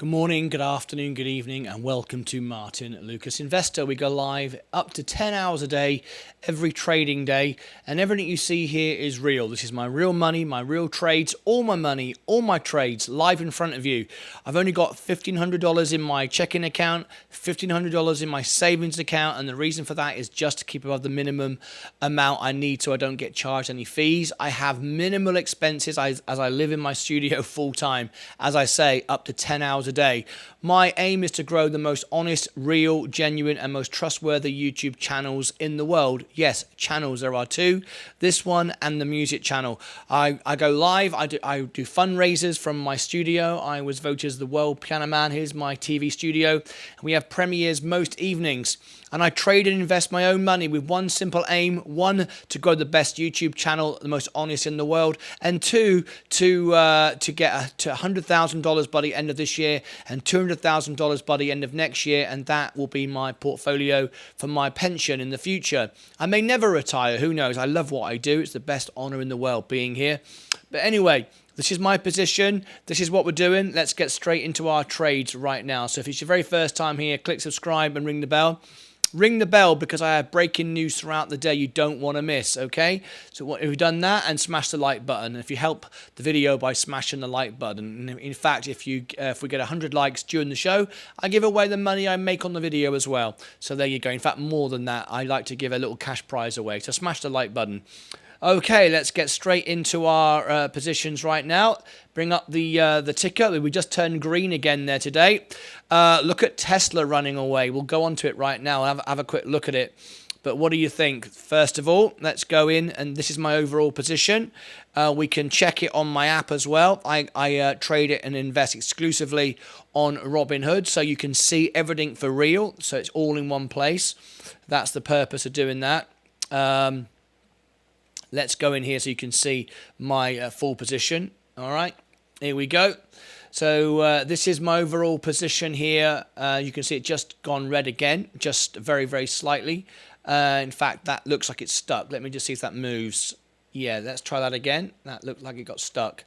Good morning, good afternoon, good evening, and welcome to Martyn Lucas Investor. We go live up to 10 hours a day, every trading day, and everything you see here is real. This is my real money, my real trades, all my money, all my trades, live in front of you. I've only got $1,500 in my checking account, $1,500 in my savings account, and the reason for that is just to keep above the minimum amount I need so I don't get charged any fees. I have minimal expenses as I live in my studio full time, as I say, up to 10 hours a day. My aim is to grow the most honest, real, genuine, and most trustworthy YouTube channels in the world. Yes, channels, there are two, this one and the music channel. I go live, I do fundraisers from my studio. I was voted as the world piano man. Here's my TV studio. We have premieres most evenings. And I trade and invest my own money with one simple aim: one, to grow the best YouTube channel, the most honest in the world, and two, to get to $100,000 by the end of this year and $200,000 by the end of next year, and that will be my portfolio for my pension in the future. I may never retire, who knows? I love what I do. It's the best honor in the world being here. But anyway, this is my position. This is what we're doing. Let's get straight into our trades right now. So if it's your very first time here, click subscribe and ring the bell. Ring the bell because I have breaking news throughout the day you don't want to miss, okay? So if you've done that, and smash the like button. If you help the video by smashing the like button. In fact, if we get 100 likes during the show, I give away the money I make on the video as well. So there you go. In fact, more than that, I like to give a little cash prize away. So smash the like button. Okay, let's get straight into our positions right now. Bring up the ticker. We just turned green again there today. Look at Tesla running away. We'll go on to it right now and have a quick look at it. But what do you think? First of all, let's go in, and this is my overall position. We can check it on my app as well. I trade it and invest exclusively on Robinhood, so you can see everything for real. So it's all in one place. That's the purpose of doing that. Let's go in here so you can see my full position. All right, here we go. So this is my overall position here. You can see it just gone red again, just very, very slightly. In fact, that looks like it's stuck. Let me just see if that moves. Yeah, let's try that again. That looked like it got stuck.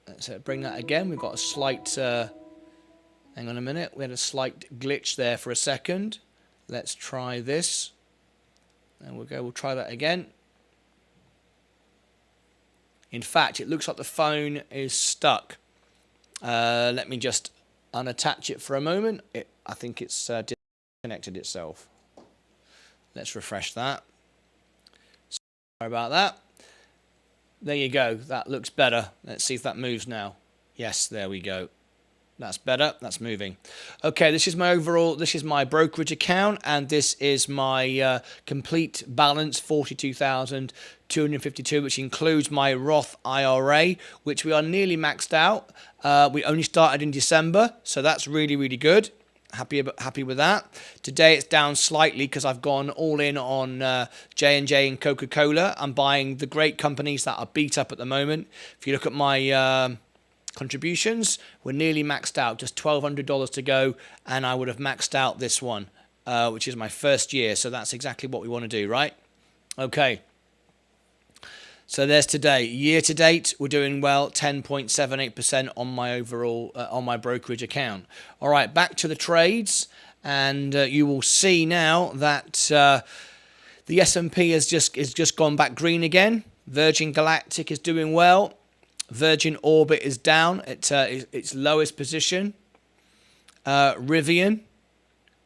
Let's bring that again. We've got a slight, hang on a minute. We had a slight glitch there for a second. Let's try this. And we'll try that again. In fact, it looks like the phone is stuck. Let me just unattach it for a moment. I think it's disconnected itself. Let's refresh that. Sorry about that. There you go. That looks better. Let's see if that moves now. Yes, there we go. That's better. That's moving. Okay, this is my overall, this is my brokerage account, and this is my complete balance, 42,252, which includes my Roth IRA, which we are nearly maxed out. We only started in December, so that's really, really good. Happy with that. Today it's down slightly because I've gone all in on J&J and Coca-Cola. I'm buying the great companies that are beat up at the moment. If you look at my contributions, we're nearly maxed out, just $1,200 to go, and I would have maxed out this one, which is my first year. So that's exactly what we want to do, right? Okay. So there's today. Year to date, we're doing well, 10.78% on my overall, on my brokerage account. All right, back to the trades, and you will see now that the S&P has just gone back green again. Virgin Galactic is doing well. Virgin Orbit is down at its lowest position. Rivian.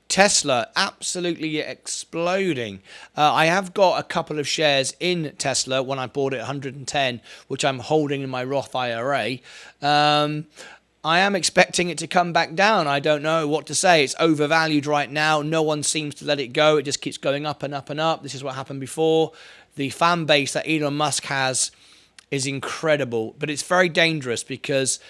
Tesla, absolutely exploding. I have got a couple of shares in Tesla when I bought it at 110, which I'm holding in my Roth IRA. I am expecting it to come back down. I don't know what to say. It's overvalued right now. No one seems to let it go. It just keeps going up and up and up. This is what happened before. The fan base that Elon Musk has is incredible, but it's very dangerous because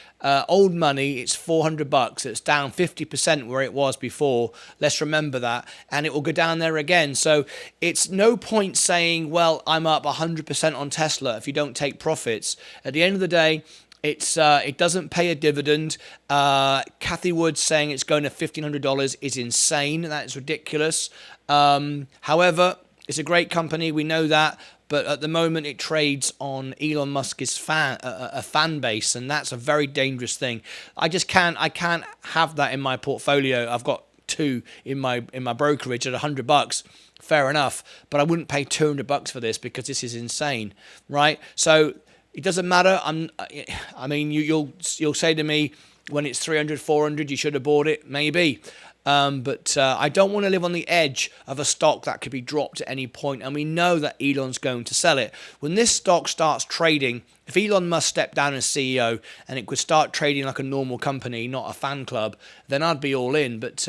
old money, it's $400. It's down 50% where it was before. Let's remember that, and it will go down there again. So it's no point saying, well, I'm up 100% on Tesla if you don't take profits. At the end of the day, it doesn't pay a dividend. Kathy Wood saying it's going to $1,500 is insane. That is ridiculous. However, It's a great company. We know that. But at the moment, it trades on Elon Musk's fan base, and that's a very dangerous thing. I can't have that in my portfolio. I've got 2 in my brokerage at $100. Fair enough, but I wouldn't pay $200 for this because this is insane, right? So it doesn't matter. You'll say to me when it's 300, 400, you should have bought it, maybe. But I don't want to live on the edge of a stock that could be dropped at any point, and we know that Elon's going to sell it. When this stock starts trading, if Elon Musk stepped down as CEO and it could start trading like a normal company, not a fan club, then I'd be all in. But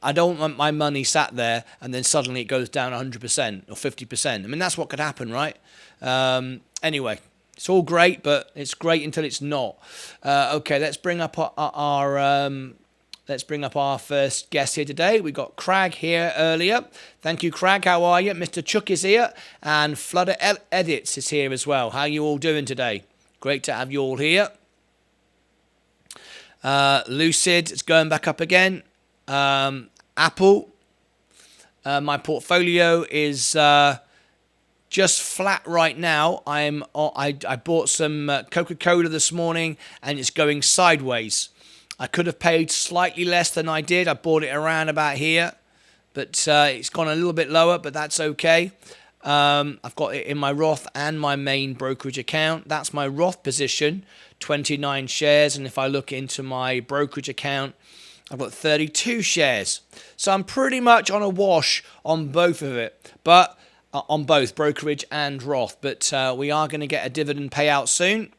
I don't want my money sat there and then suddenly it goes down 100% or 50%. I mean, that's what could happen, right? Anyway, it's all great, but it's great until it's not. Okay, let's bring up our first guest here today. We got Crag here earlier. Thank you, Crag. How are you? Mr. Chuck is here, and Flutter Edits is here as well. How are you all doing today? Great to have you all here. Lucid is going back up again. Apple. My portfolio is just flat right now. I bought some Coca-Cola this morning, and it's going sideways. I could have paid slightly less than I did. I bought it around about here, but it's gone a little bit lower, but that's okay. I've got it in my Roth and my main brokerage account. That's my Roth position, 29 shares. And if I look into my brokerage account, I've got 32 shares. So I'm pretty much on a wash on both of it, but on both brokerage and Roth. But we are going to get a dividend payout soon,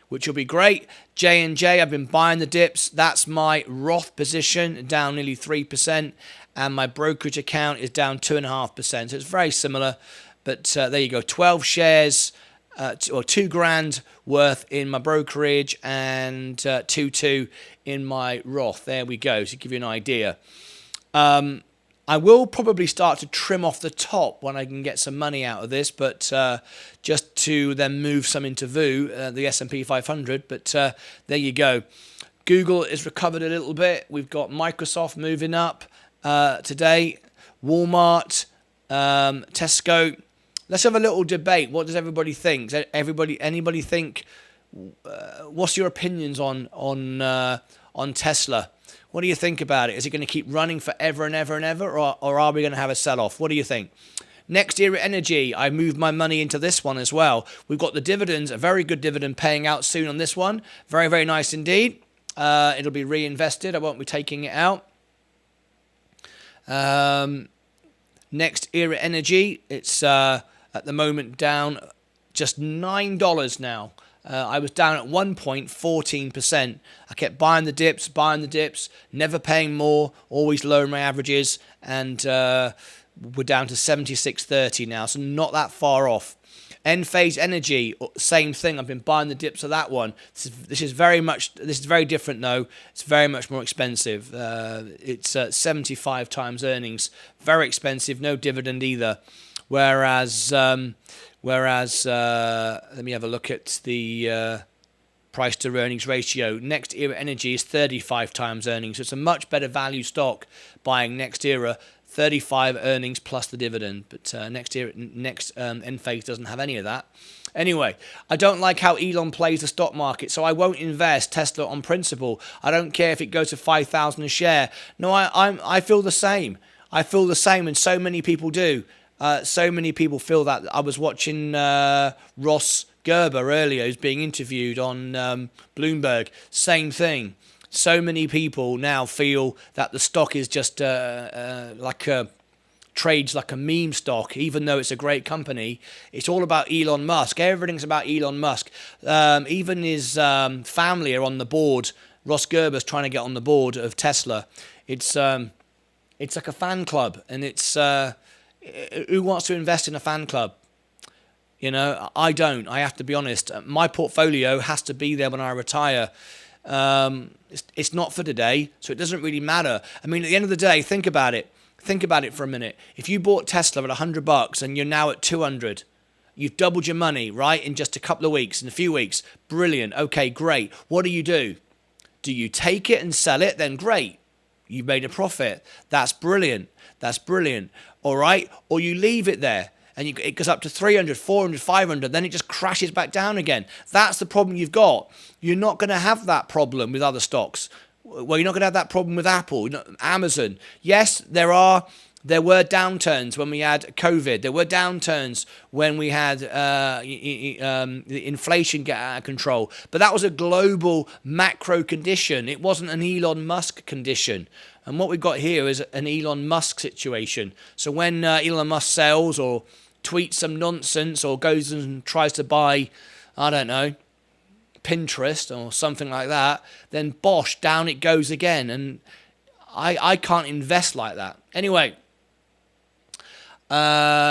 which will be great. J&J, I've been buying the dips. That's my Roth position, down nearly 3%. And my brokerage account is down 2.5%. So it's very similar. But there you go, 12 shares, or $2,000 worth in my brokerage and 2.2 in my Roth. There we go, to give you an idea. I will probably start to trim off the top when I can get some money out of this, but just to then move some into VU, the S&P 500. But there you go. Google has recovered a little bit. We've got Microsoft moving up today, Walmart, Tesco. Let's have a little debate. What does everybody think? Anybody think? What's your opinions on Tesla? What do you think about it? Is it going to keep running forever and ever and ever, or are we going to have a sell-off? What do you think? Next Era Energy, I moved my money into this one as well. We've got the dividends, a very good dividend paying out soon on this one. Very, very nice indeed. It'll be reinvested. I won't be taking it out. Next Era Energy, it's at the moment down just $9 now. I was down at 1.14%. I kept buying the dips, never paying more, always lowering my averages, and we're down to 76.30 now, so not that far off. Enphase Energy, same thing. I've been buying the dips of that one. This is very different though. It's very much more expensive. It's 75 times earnings, very expensive. No dividend either. Whereas let me have a look at the price to earnings ratio. Next Era Energy is 35 times earnings. So it's a much better value stock buying Next Era. 35 earnings plus the dividend, but Enphase doesn't have any of that. Anyway, I don't like how Elon plays the stock market, so I won't invest Tesla on principle. I don't care if it goes to 5,000 a share. No, I feel the same. I feel the same, and so many people do. So many people feel that. I was watching Ross Gerber earlier, who's being interviewed on Bloomberg. Same thing. So many people now feel that the stock is just trades like a meme stock, even though it's a great company. It's all about Elon Musk. Everything's about Elon Musk. Even his family are on the board. Ross Gerber's trying to get on the board of Tesla. It's like a fan club, and it's who wants to invest in a fan club? You know, I don't. I have to be honest. My portfolio has to be there when I retire. It's not for today, so it doesn't really matter. I mean, at the end of the day, think about it. Think about it for a minute. If you bought Tesla at $100 and you're now at 200, you've doubled your money, right, in just a couple of weeks, in a few weeks. Brilliant. Okay, great. What do? Do you take it and sell it? Then great. You've made a profit. That's brilliant. That's brilliant. all right? Or you leave it there and it goes up to 300, 400, 500, then it just crashes back down again. That's the problem you've got. You're not going to have that problem with other stocks. Well, you're not going to have that problem with Apple, Amazon. Yes, there were downturns when we had COVID. There were downturns when we had the inflation get out of control. But that was a global macro condition. It wasn't an Elon Musk condition. And what we've got here is an Elon Musk situation. So when Elon Musk sells or tweets some nonsense or goes and tries to buy, I don't know, Pinterest or something like that, then bosh, down it goes again. And I can't invest like that. Anyway,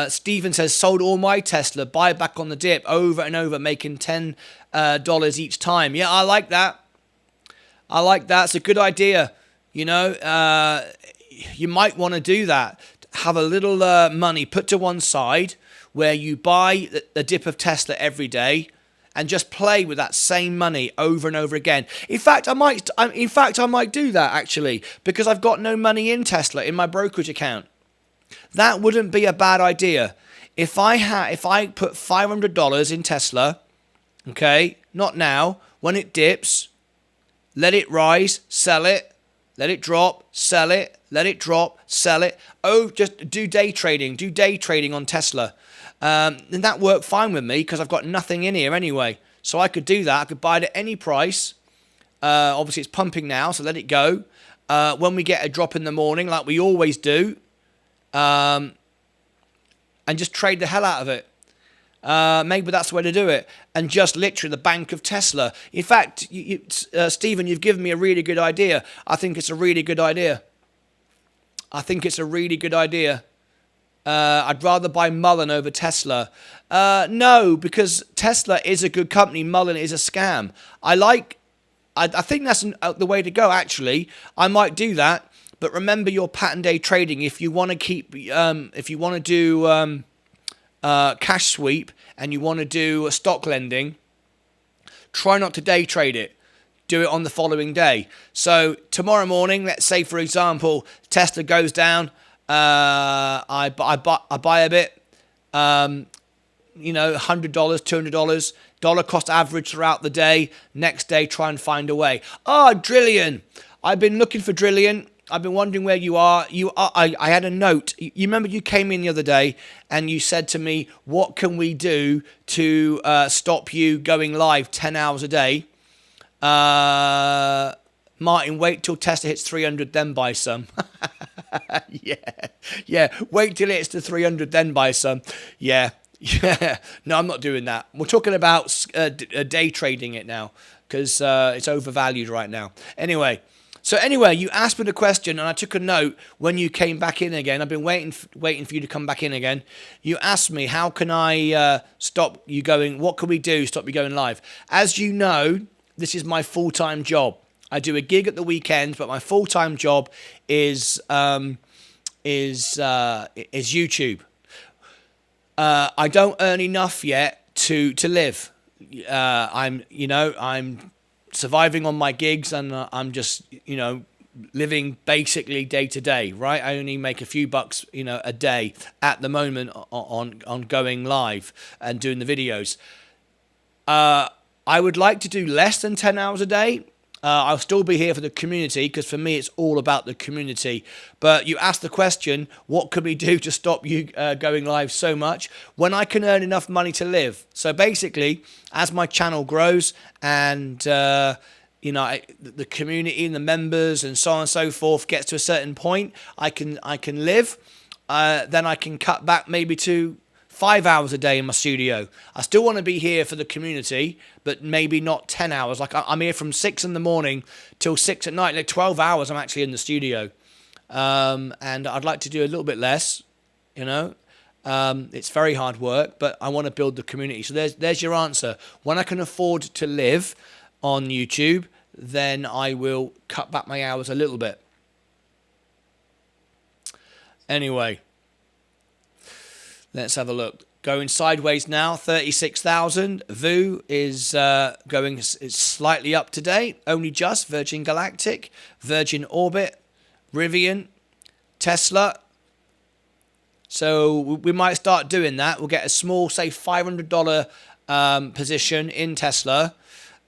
Stephen says, sold all my Tesla, buy back on the dip over and over, making $10 each time. Yeah, I like that. It's a good idea. You know, you might want to do that. Have a little money put to one side where you buy the dip of Tesla every day and just play with that same money over and over again. In fact, I might do that actually, because I've got no money in Tesla in my brokerage account. That wouldn't be a bad idea. If I put $500 in Tesla, okay, not now, when it dips, let it rise, sell it, let it drop, sell it, let it drop, sell it. Oh, just do day trading. Do day trading on Tesla. And that worked fine with me because I've got nothing in here anyway. So I could do that. I could buy it at any price. Obviously, it's pumping now, so let it go. When we get a drop in the morning, like we always do, and just trade the hell out of it. Maybe that's the way to do it. And just literally the bank of Tesla. In fact, Stephen, you've given me a really good idea. I think it's a really good idea. I'd rather buy Mullen over Tesla. No, because Tesla is a good company. Mullen is a scam. I think that's the way to go, actually. I might do that. But remember your pattern day trading. If you want to do cash sweep and you want to do stock lending, try not to day trade it. Do it on the following day. So tomorrow morning, let's say for example, Tesla goes down. I buy a bit. $100, $200, dollar cost average throughout the day. Next day, try and find a way. Drillian. I've been looking for Drillian. I've been wondering where you are. I had a note. You remember you came in the other day and you said to me, what can we do to stop you going live 10 hours a day? Martin, wait till Tesla hits 300, then buy some. Yeah. Wait till it hits to 300, then buy some. Yeah. No, I'm not doing that. We're talking about day trading it now because it's overvalued right now. Anyway, you asked me the question and I took a note when you came back in again. I've been waiting for you to come back in again. You asked me, how can I stop you going? What can we do to stop you going live? As you know, this is my full-time job. I do a gig at the weekends, but my full-time job is YouTube. I don't earn enough yet to live. I'm surviving on my gigs, and I'm just living basically day to day. Right, I only make a few bucks a day at the moment on going live and doing the videos. I would like to do less than 10 hours a day. I'll still be here for the community because for me it's all about the community. But you asked the question, what could we do to stop you going live so much when I can earn enough money to live? So basically, as my channel grows and the community and the members and so on and so forth gets to a certain point, I can live. Then I can cut back maybe to 5 hours a day in my studio. I still want to be here for the community, but maybe not 10 hours. Like I'm here from 6 in the morning till 6 at night. Like 12 hours I'm actually in the studio. And I'd like to do a little bit less, It's very hard work, but I want to build the community. So there's your answer. When I can afford to live on YouTube, then I will cut back my hours a little bit. Anyway, let's have a look. Going sideways now, 36,000. VU is it's slightly up today, only just. Virgin Galactic, Virgin Orbit, Rivian, Tesla, So we might start doing that. We'll get a small, say $500 position in Tesla,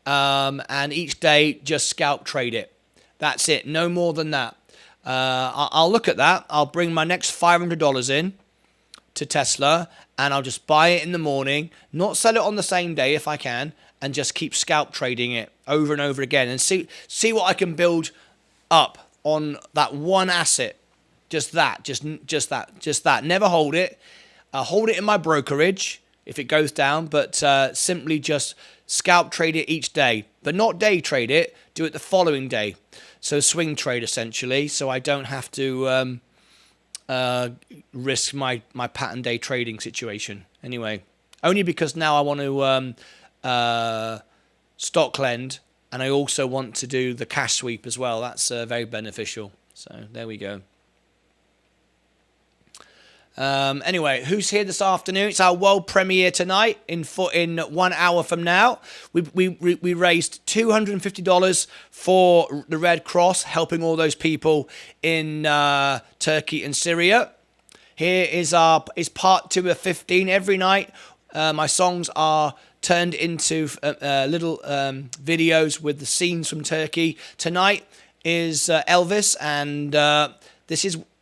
and each day just scalp trade it. That's it. No more than that. I'll look at that. I'll bring my next $500 in to Tesla, and I'll just buy it in the morning, not sell it on the same day if I can, and just keep scalp trading it over and over again, and see what I can build up on that one asset. Just that. Never hold it. Hold it in my brokerage if it goes down, but simply just scalp trade it each day, but not day trade it. Do it the following day. So swing trade essentially, so I don't have to risk my pattern day trading situation. Anyway, only because now I want to stock lend, and I also want to do the cash sweep as well. That's very beneficial. So there we go. Anyway, who's here this afternoon? It's our world premiere tonight. In 1 hour from now, we raised $250 for the Red Cross, helping all those people in Turkey and Syria. Here is part 2 of 15. Every night, my songs are turned into little videos with the scenes from Turkey. Tonight is Elvis, and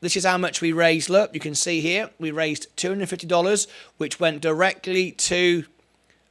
this is how much we raised. Look, you can see here, we raised $250, which went directly to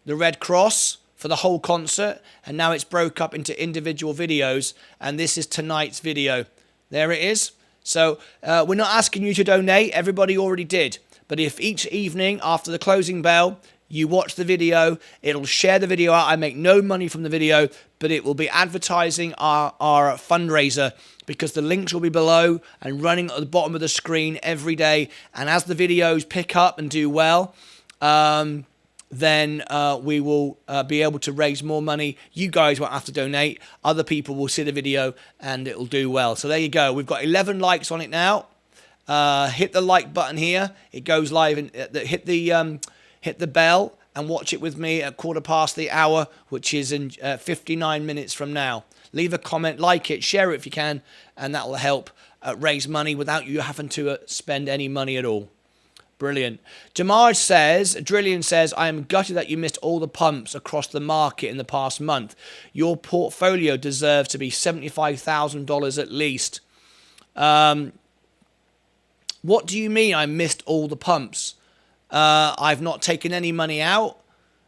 the Red Cross for the whole concert. And now it's broke up into individual videos. And this is tonight's video. There it is. So we're not asking you to donate. Everybody already did. But if each evening after the closing bell, you watch the video, it'll share the video out. I make no money from the video, but it will be advertising our fundraiser, because the links will be below and running at the bottom of the screen every day. And as the videos pick up and do well, then we will be able to raise more money. You guys won't have to donate. Other people will see the video and it'll do well. So there you go. We've got 11 likes on it now. Hit the like button here. It goes live. And hit the bell and watch it with me at 1:15, which is in 59 minutes from now. Leave a comment, like it, share it if you can, and that will help raise money without you having to spend any money at all. Brilliant. Drillian says, I am gutted that you missed all the pumps across the market in the past month. Your portfolio deserves to be $75,000 at least. What do you mean I missed all the pumps? I've not taken any money out.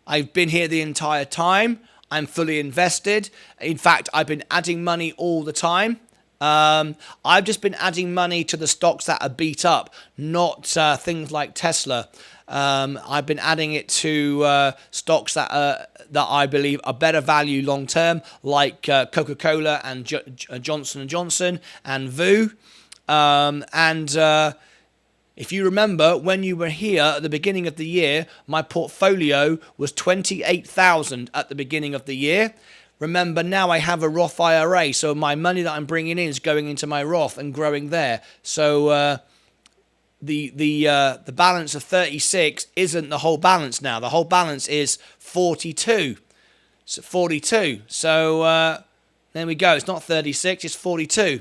I've been here the entire time. I'm fully invested. In fact, I've been adding money all the time. I've just been adding money to the stocks that are beat up, not things like Tesla. I've been adding it to stocks that I believe are better value long term, like Coca-Cola and Johnson & Johnson and VU. If you remember, when you were here at the beginning of the year, my portfolio was $28,000 at the beginning of the year. Remember, now I have a Roth IRA, so my money that I'm bringing in is going into my Roth and growing there. So the balance of 36 isn't the whole balance now. The whole balance is 42. So 42. So there we go. It's not 36, it's 42.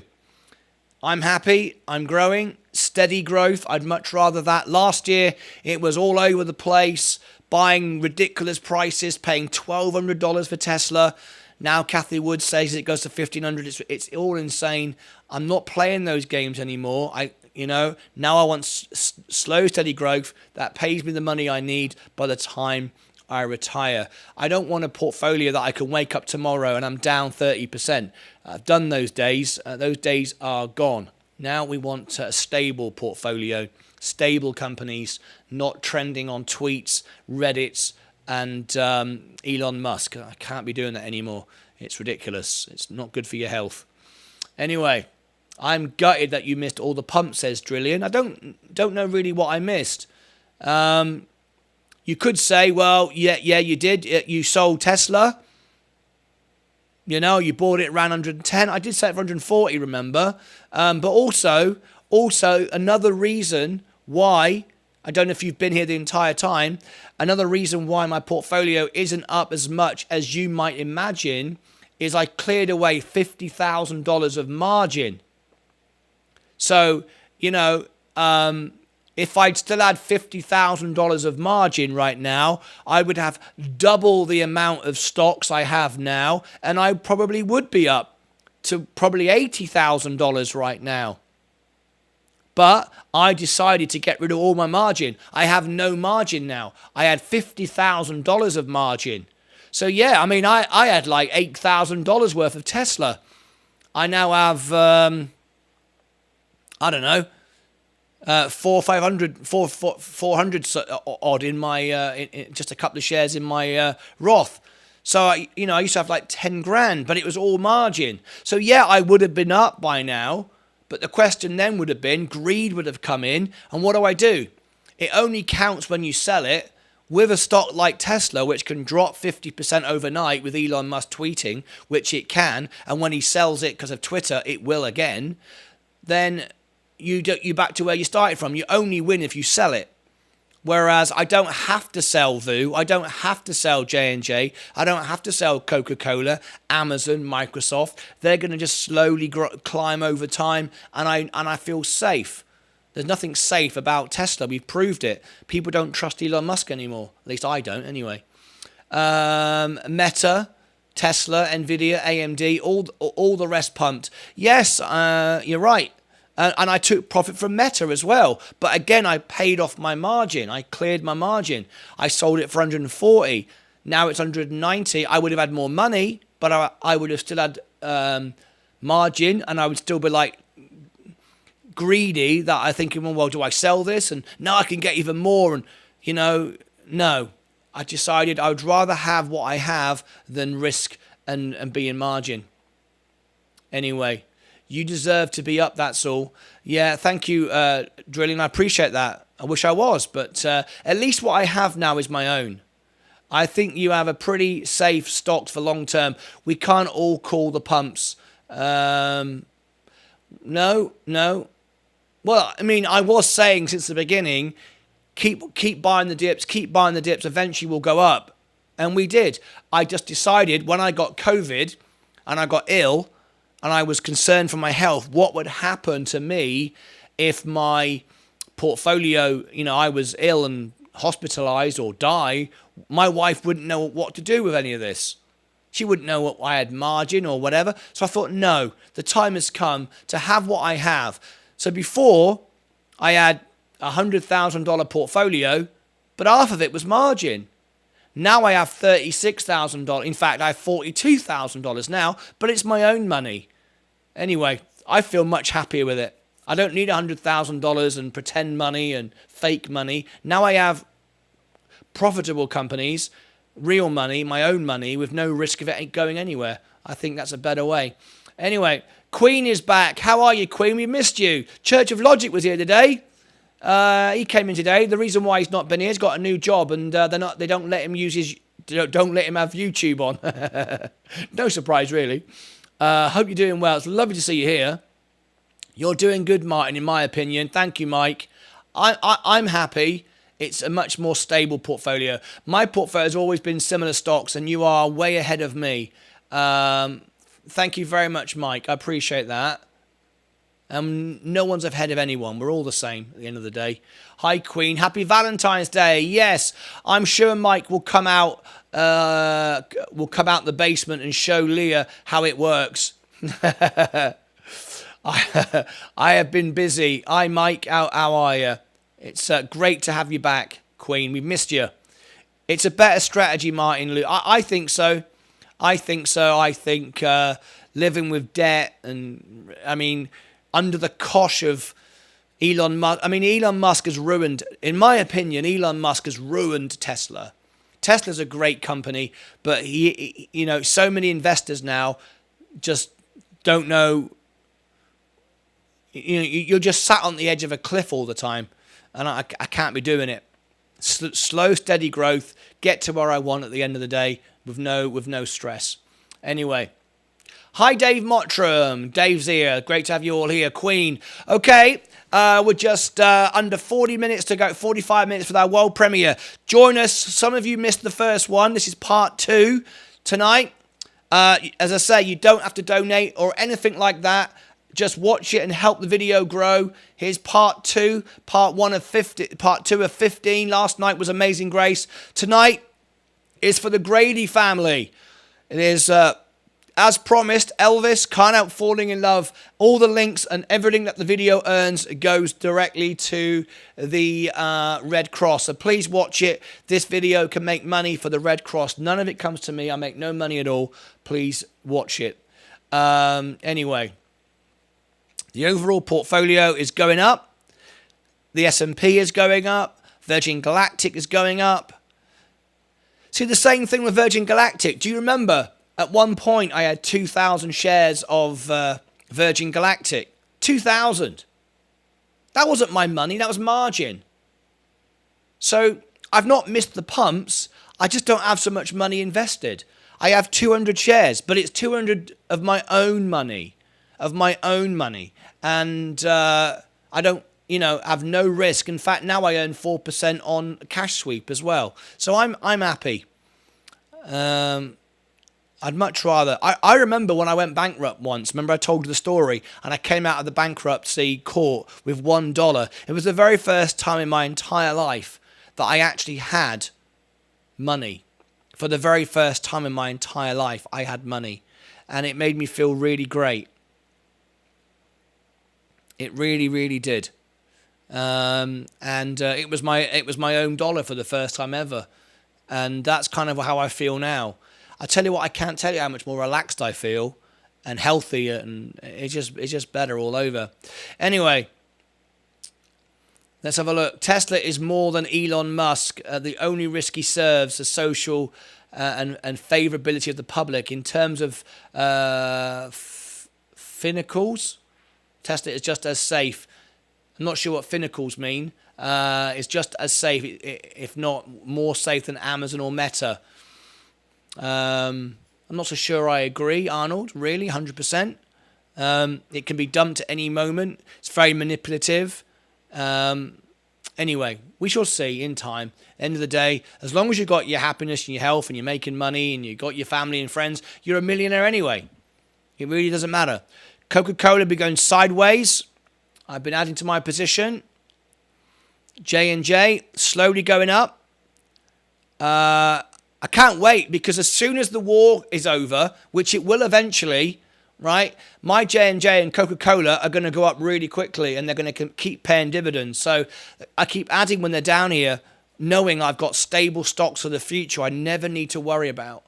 I'm happy. I'm growing. Steady growth. I'd much rather that. Last year, it was all over the place, buying ridiculous prices, paying $1,200 for Tesla. Now Kathy Wood says it goes to $1,500. It's all insane. I'm not playing those games anymore. Now I want slow, steady growth that pays me the money I need by the time I retire. I don't want a portfolio that I can wake up tomorrow and I'm down 30%. I've done those days. Those days are gone. Now we want a stable portfolio, stable companies, not trending on tweets, Reddits, and Elon Musk. I can't be doing that anymore. It's ridiculous. It's not good for your health. Anyway, I'm gutted that you missed all the pumps, says Drillian. I don't know really what I missed. You could say, well, yeah, you did. You sold Tesla. You bought it around 110. I did say it for 140, remember? But also another reason why, I don't know if you've been here the entire time, another reason why my portfolio isn't up as much as you might imagine is I cleared away $50,000 of margin. So, If I'd still had $50,000 of margin right now, I would have double the amount of stocks I have now, and I probably would be up to probably $80,000 right now. But I decided to get rid of all my margin. I have no margin now. I had $50,000 of margin. So yeah, I mean, I had like $8,000 worth of Tesla. I now have, I don't know, 400 odd in my, in just a couple of shares in my Roth. So, I used to have like 10 grand, but it was all margin. So yeah, I would have been up by now. But the question then would have been, greed would have come in. And what do? It only counts when you sell it. With a stock like Tesla, which can drop 50% overnight with Elon Musk tweeting, which it can, and when he sells it because of Twitter, it will again, then you're back to where you started from. You only win if you sell it. Whereas I don't have to sell VU, I don't have to sell J&J, I don't have to sell Coca-Cola, Amazon, Microsoft. They're going to just slowly climb over time, and I feel safe. There's nothing safe about Tesla. We've proved it. People don't trust Elon Musk anymore. At least I don't, anyway. Meta, Tesla, Nvidia, AMD, all the rest pumped. Yes, you're right. And I took profit from Meta as well. But again, I paid off my margin. I cleared my margin. I sold it for 140. Now it's 190. I would have had more money, but I would have still had margin, and I would still be like greedy that I thinking, well, do I sell this? And now I can get even more. And, no. I decided I would rather have what I have than risk and be in margin. Anyway. You deserve to be up, that's all. Yeah, thank you, Drilling. I appreciate that. I wish I was, but at least what I have now is my own. I think you have a pretty safe stock for long term. We can't all call the pumps. No. Well, I mean, I was saying since the beginning, keep buying the dips, keep buying the dips. Eventually we'll go up. And we did. I just decided when I got COVID and I got ill, and I was concerned for my health, what would happen to me if my portfolio, I was ill and hospitalized or die. My wife wouldn't know what to do with any of this. She wouldn't know what I had margin or whatever. So I thought, no, the time has come to have what I have. So before, I had a $100,000 portfolio, but half of it was margin. Now I have $36,000. In fact, I have $42,000 now, but it's my own money. Anyway, I feel much happier with it. I don't need $100,000 and pretend money and fake money. Now I have profitable companies, real money, my own money, with no risk of it going anywhere. I think that's a better way. Anyway, Queen is back. How are you, Queen? We missed you. Church of Logic was here today. He came in today. The reason why he's not been here, he's got a new job, and they don't let him use his, don't let him have YouTube on. No surprise, really. Hope you're doing well. It's lovely to see you here. You're doing good, Martin, in my opinion. Thank you, Mike. I'm happy. It's a much more stable portfolio. My portfolio has always been similar stocks, and you are way ahead of me. Thank you very much, Mike. I appreciate that. No one's ahead of anyone. We're all the same at the end of the day. Hi, Queen. Happy Valentine's Day. Yes, I'm sure Mike will come out the basement and show Leah how it works. I have been busy. Hi, Mike. How are you? It's great to have you back, Queen. We missed you. It's a better strategy, Martin. I think so. I think living with debt and, under the cosh of Elon Musk. Elon Musk has ruined, in my opinion, Elon Musk has ruined Tesla. Tesla's a great company, but so many investors now just don't know. You're just sat on the edge of a cliff all the time, and I can't be doing it. Slow, steady growth, get to where I want at the end of the day with no stress. Anyway. Hi, Dave Mottram. Dave's here. Great to have you all here. Queen. Okay, we're just under 40 minutes to go, 45 minutes for our world premiere. Join us. Some of you missed the first one. This is part 2 tonight. As I say, you don't have to donate or anything like that. just watch it and help the video grow. Here's part 2, part 1 of 50, part 2 of 15. Last night was Amazing Grace. Tonight is for the Grady family. It is, as promised, Elvis, Can't Help Falling in Love. All the links and everything that the video earns goes directly to the Red Cross. So please watch it. This video can make money for the Red Cross. None of it comes to me. I make no money at all. Please watch it. Anyway, the overall portfolio is going up. The S&P is going up. Virgin Galactic is going up. See, the same thing with Virgin Galactic. Do you remember at one point I had 2,000 shares of Virgin Galactic? 2,000. That wasn't my money. That was margin. So I've not missed the pumps. I just don't have so much money invested. I have 200 shares, but it's 200 of my own money. And I don't, have no risk. In fact, now I earn 4% on cash sweep as well. So I'm happy. I'd much rather. I remember when I went bankrupt once. Remember I told you the story, and I came out of the bankruptcy court with $1. It was the very first time in my entire life that I actually had money. For the very first time in my entire life, I had money, and it made me feel really great. It really, really did. It was my own dollar for the first time ever, and that's kind of how I feel now. I tell you what, I can't tell you how much more relaxed I feel, and healthier, and it's just better all over. Anyway, let's have a look. Tesla is more than Elon Musk. The only risk he serves the social and favorability of the public in terms of finicles. Tesla is just as safe. I'm not sure what finicles mean. It's just as safe, if not more safe than Amazon or Meta. I'm not so sure I agree, Arnold. Really, 100%. It can be dumped at any moment. It's very manipulative. Anyway, we shall see in time. End of the day, as long as you've got your happiness and your health and you're making money and you've got your family and friends, you're a millionaire anyway. It really doesn't matter. Coca-Cola be going sideways. I've been adding to my position. J&J slowly going up. I can't wait, because as soon as the war is over, which it will eventually, right, my J&J and Coca-Cola are going to go up really quickly, and they're going to keep paying dividends. So I keep adding when they're down here, knowing I've got stable stocks for the future I never need to worry about.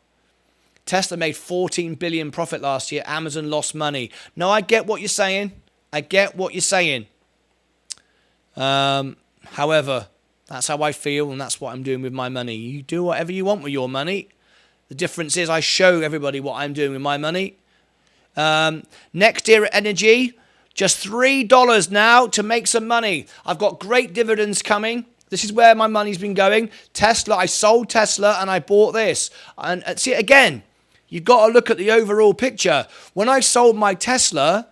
Tesla made 14 billion profit last year. Amazon lost money. No, I get what you're saying. However, that's how I feel, and that's what I'm doing with my money. You do whatever you want with your money. The difference is I show everybody what I'm doing with my money. Next Era Energy, just $3 now to make some money. I've got great dividends coming. This is where my money's been going. Tesla, I sold Tesla and I bought this. And see, again, you've got to look at the overall picture. When I sold my Tesla,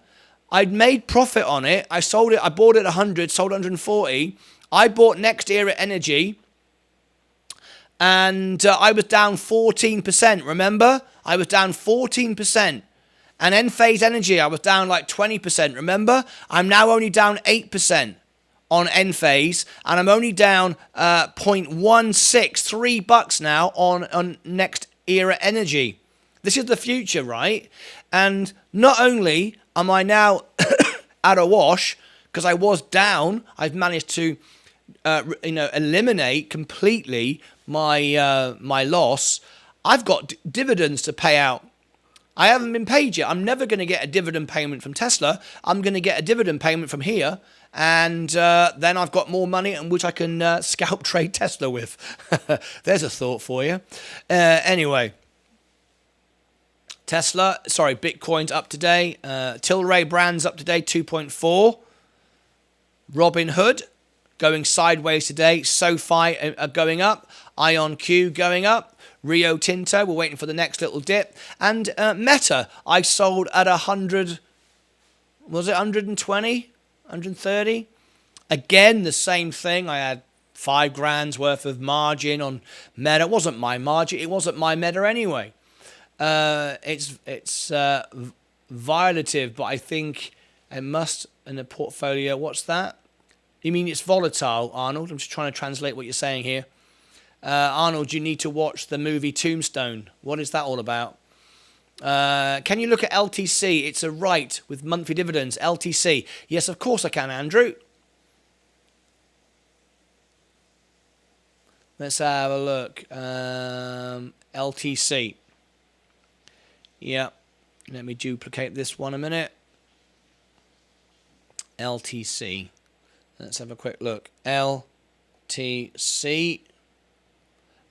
I'd made profit on it. I bought it 100, sold 140. I bought Next Era Energy, and I was down 14%. Remember? I was down 14%. And Enphase Energy, I was down like 20%. Remember? I'm now only down 8% on Enphase, and I'm only down 0.16, $3 now on Next Era Energy. This is the future, right? And not only am I now at a wash, because I was down, I've managed to eliminate completely my loss. I've got dividends to pay out. I haven't been paid yet. I'm never going to get a dividend payment from Tesla. I'm going to get a dividend payment from here, and then I've got more money in which I can scalp trade Tesla with. There's a thought for you. Anyway, Bitcoin's up today. Tilray Brands up today, 2.4. Robinhood going sideways today. SoFi are going up. IonQ going up. Rio Tinto, we're waiting for the next little dip. And Meta, I sold at 100, was it 120, 130? Again, the same thing. I had $5,000 worth of margin on Meta. It wasn't my margin. It wasn't my Meta anyway. It's violative, but I think A must in a portfolio. What's that? You mean it's volatile, Arnold? I'm just trying to translate what you're saying here. Arnold, you need to watch the movie Tombstone. What is that all about? Can you look at LTC? It's a right with monthly dividends. LTC. Yes, of course I can, Andrew. Let's have a look. LTC. Yeah. Let me duplicate this one a minute. LTC. Let's have a quick look. LTC.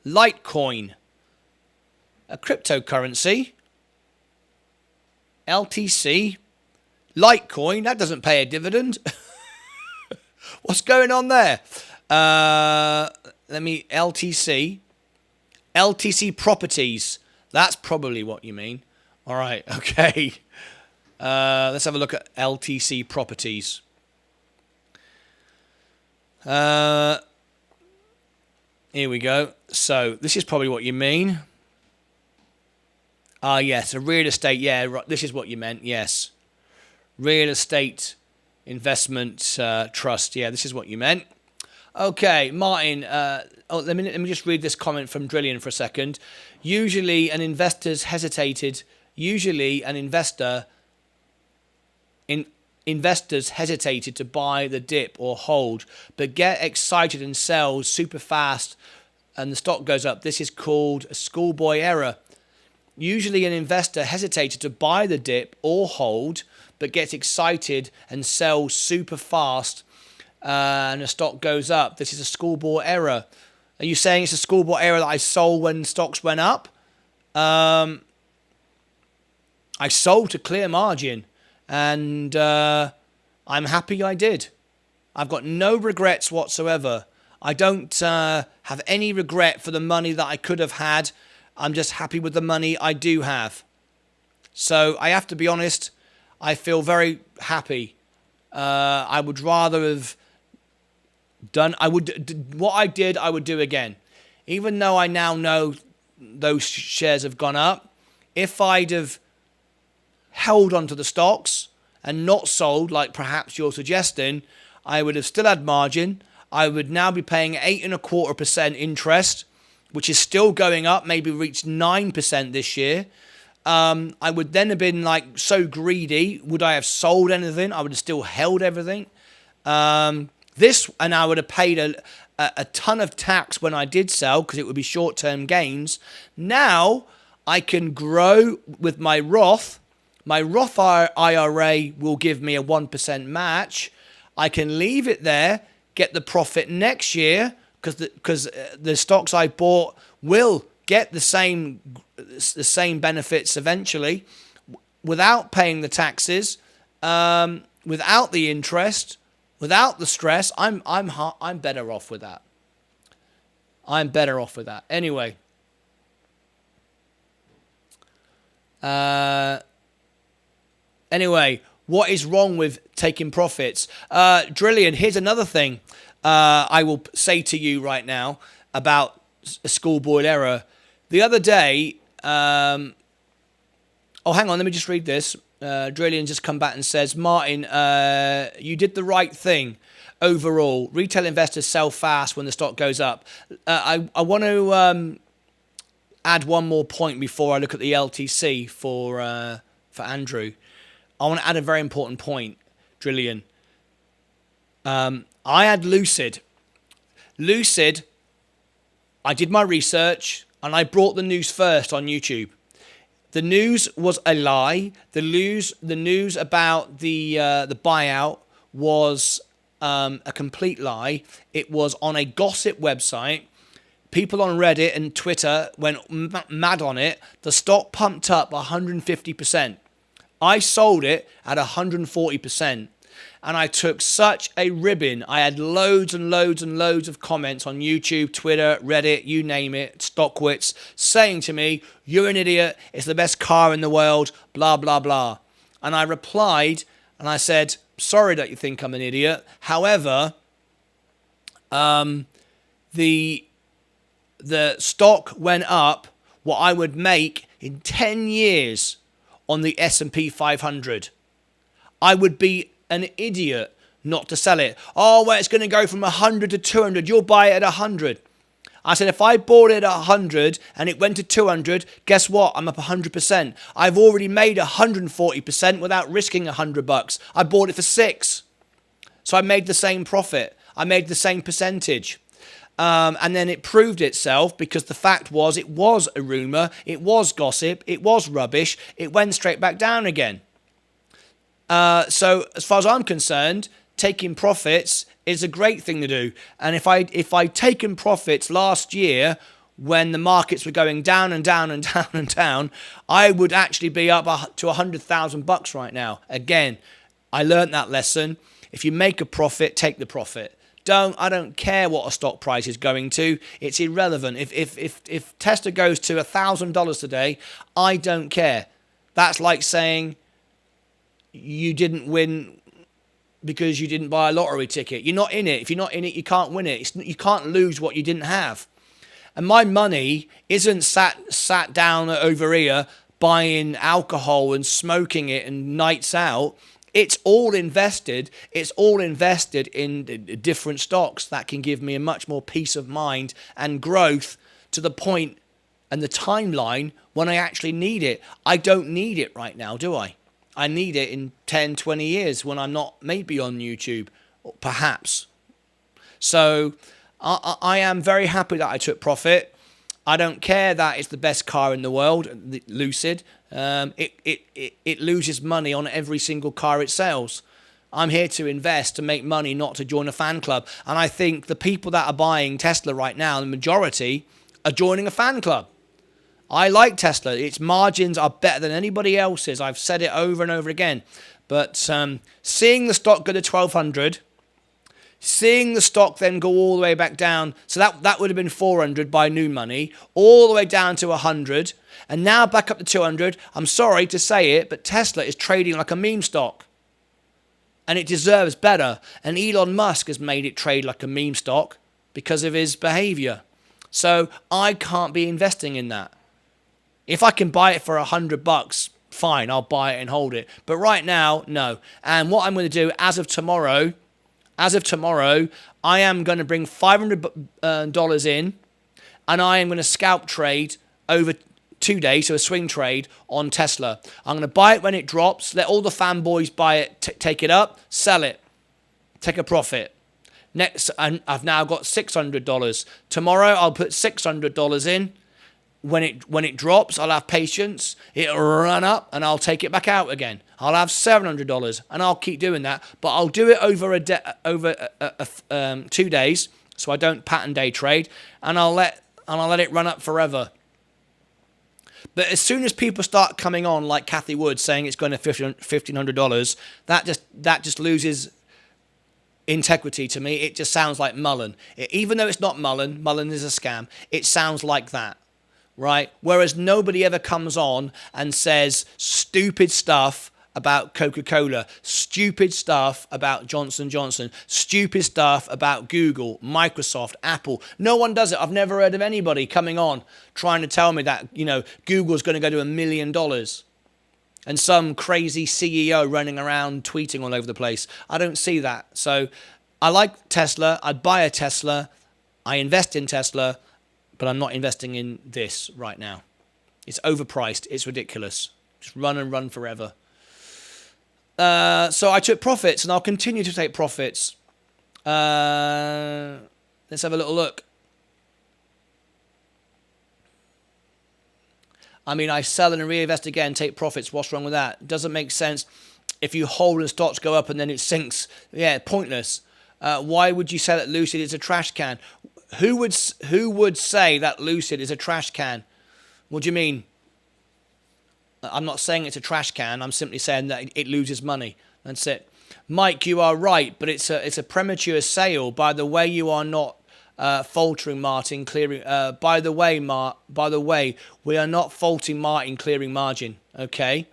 Litecoin. A cryptocurrency. LTC. Litecoin. That doesn't pay a dividend. What's going on there? LTC. LTC Properties. That's probably what you mean. All right. Okay. Let's have a look at LTC Properties. Here we go. So this is probably what you mean. Yes, a real estate. Yeah, right. This is what you meant. Yes, real estate investment trust. Yeah, this is what you meant. Okay, Martin. Let me just read this comment from Drillian for a second. Usually, an investor hesitated to buy the dip or hold, but get excited and sell super fast, and the stock goes up. This is called a schoolboy error. Usually an investor hesitated to buy the dip or hold, but gets excited and sells super fast, and the stock goes up. This is a schoolboy error. Are you saying it's a schoolboy error that I sold when stocks went up? I sold to clear margin, and I'm happy I did. I've got no regrets whatsoever. I don't have any regret for the money that I could have had. I'm just happy with the money I do have. So I have to be honest, I feel very happy. I would rather have done, what I did, I would do again. Even though I now know those shares have gone up, if I'd have held onto the stocks and not sold, like perhaps you're suggesting, I would have still had margin. I would now be paying 8.25% interest, which is still going up, maybe reached 9% this year. I would then have been like so greedy. Would I have sold anything? I would have still held everything. And I would have paid a ton of tax when I did sell, because it would be short-term gains. Now I can grow with my Roth. My Roth IRA will give me a 1% match. I can leave it there, get the profit next year, because the stocks I bought will get the same benefits eventually, without paying the taxes, without the interest, without the stress. I'm better off with that. I'm better off with that. Anyway. What is wrong with taking profits? Drillian, here's another thing I will say to you right now about a schoolboy error. The other day, hang on, let me just read this. Drillian just come back and says, Martin, you did the right thing overall. Retail investors sell fast when the stock goes up. I want to add one more point before I look at the LTC for Andrew. I want to add a very important point, Drillian. I had Lucid. Lucid, I did my research and I brought the news first on YouTube. The news was a lie. The news about the buyout was a complete lie. It was on a gossip website. People on Reddit and Twitter went mad on it. The stock pumped up 150%. I sold it at 140%. And I took such a ribbon. I had loads and loads and loads of comments on YouTube, Twitter, Reddit, you name it, Stockwits, saying to me, you're an idiot, it's the best car in the world, blah, blah, blah. And I replied and I said, sorry that you think I'm an idiot. However, the stock went up what I would make in 10 years on the S&P 500. I would be an idiot not to sell it. Oh, well, it's going to go from 100 to 200. You'll buy it at 100. I said, if I bought it at 100 and it went to 200, guess what? I'm up 100%. I've already made 140% without risking $100. I bought it for 6. So I made the same profit. I made the same percentage. And then it proved itself, because the fact was, it was a rumor, it was gossip, it was rubbish, it went straight back down again. So as far as I'm concerned, taking profits is a great thing to do. And if I'd taken profits last year when the markets were going down and down and down and down, I would actually be up to $100,000 right now. Again, I learned that lesson. If you make a profit, take the profit. I don't care what a stock price is going to. It's irrelevant. If Tesla goes to $1,000 today, I don't care. That's like saying you didn't win because you didn't buy a lottery ticket. You're not in it. If you're not in it, you can't win it. You can't lose what you didn't have. And my money isn't sat down over here buying alcohol and smoking it and nights out. It's all invested. It's all invested in different stocks that can give me a much more peace of mind and growth to the point and the timeline when I actually need it. I don't need it right now, do I? I need it in 10, 20 years when I'm not maybe on YouTube, perhaps. So I am very happy that I took profit. I don't care that it's the best car in the world, Lucid. It loses money on every single car it sells. I'm here to invest, to make money, not to join a fan club. And I think the people that are buying Tesla right now, the majority, are joining a fan club. I like Tesla. Its margins are better than anybody else's. I've said it over and over again. But seeing the stock go to 1,200, seeing the stock then go all the way back down, so that would have been 400 by new money, all the way down to 100, and now back up to 200. I'm sorry to say it, but Tesla is trading like a meme stock. And it deserves better. And Elon Musk has made it trade like a meme stock because of his behavior. So I can't be investing in that. If I can buy it for $100, fine, I'll buy it and hold it. But right now, no. And what I'm going to do as of tomorrow, I am going to bring $500 in, and I am going to scalp trade over 2 days, so a swing trade on Tesla. I'm going to buy it when it drops, let all the fanboys buy it, take it up, sell it, take a profit. Next, and I've now got $600. Tomorrow, I'll put $600 in. When it drops, I'll have patience. It'll run up, and I'll take it back out again. I'll have $700, and I'll keep doing that. But I'll do it over 2 days, so I don't pattern day trade, and I'll let it run up forever. But as soon as people start coming on, like Kathy Wood saying it's going to $1,500, that just loses integrity to me. It just sounds like Mullen. Even though it's not Mullen is a scam. It sounds like that. Right? Whereas nobody ever comes on and says stupid stuff about Coca-Cola, stupid stuff about Johnson & Johnson, stupid stuff about Google, Microsoft, Apple. No one does it. I've never heard of anybody coming on trying to tell me that, Google's going to go to $1 million. And some crazy CEO running around tweeting all over the place. I don't see that. So I like Tesla. I'd buy a Tesla. I invest in Tesla. But I'm not investing in this right now. It's overpriced. It's ridiculous. Just run and run forever. So I took profits, and I'll continue to take profits. Let's have a little look. I mean, I sell and reinvest again, take profits. What's wrong with that? It doesn't make sense. If you hold and stocks go up and then it sinks, yeah, pointless. Why would you say that Lucid is a trash can? Who would say that Lucid is a trash can? What do you mean? I'm not saying it's a trash can. I'm simply saying that it loses money. That's it. Mike, you are right, but it's a premature sale. By the way, you are not faltering, Martin. Clearing. By the way, we are not faulting Martin clearing margin. Okay,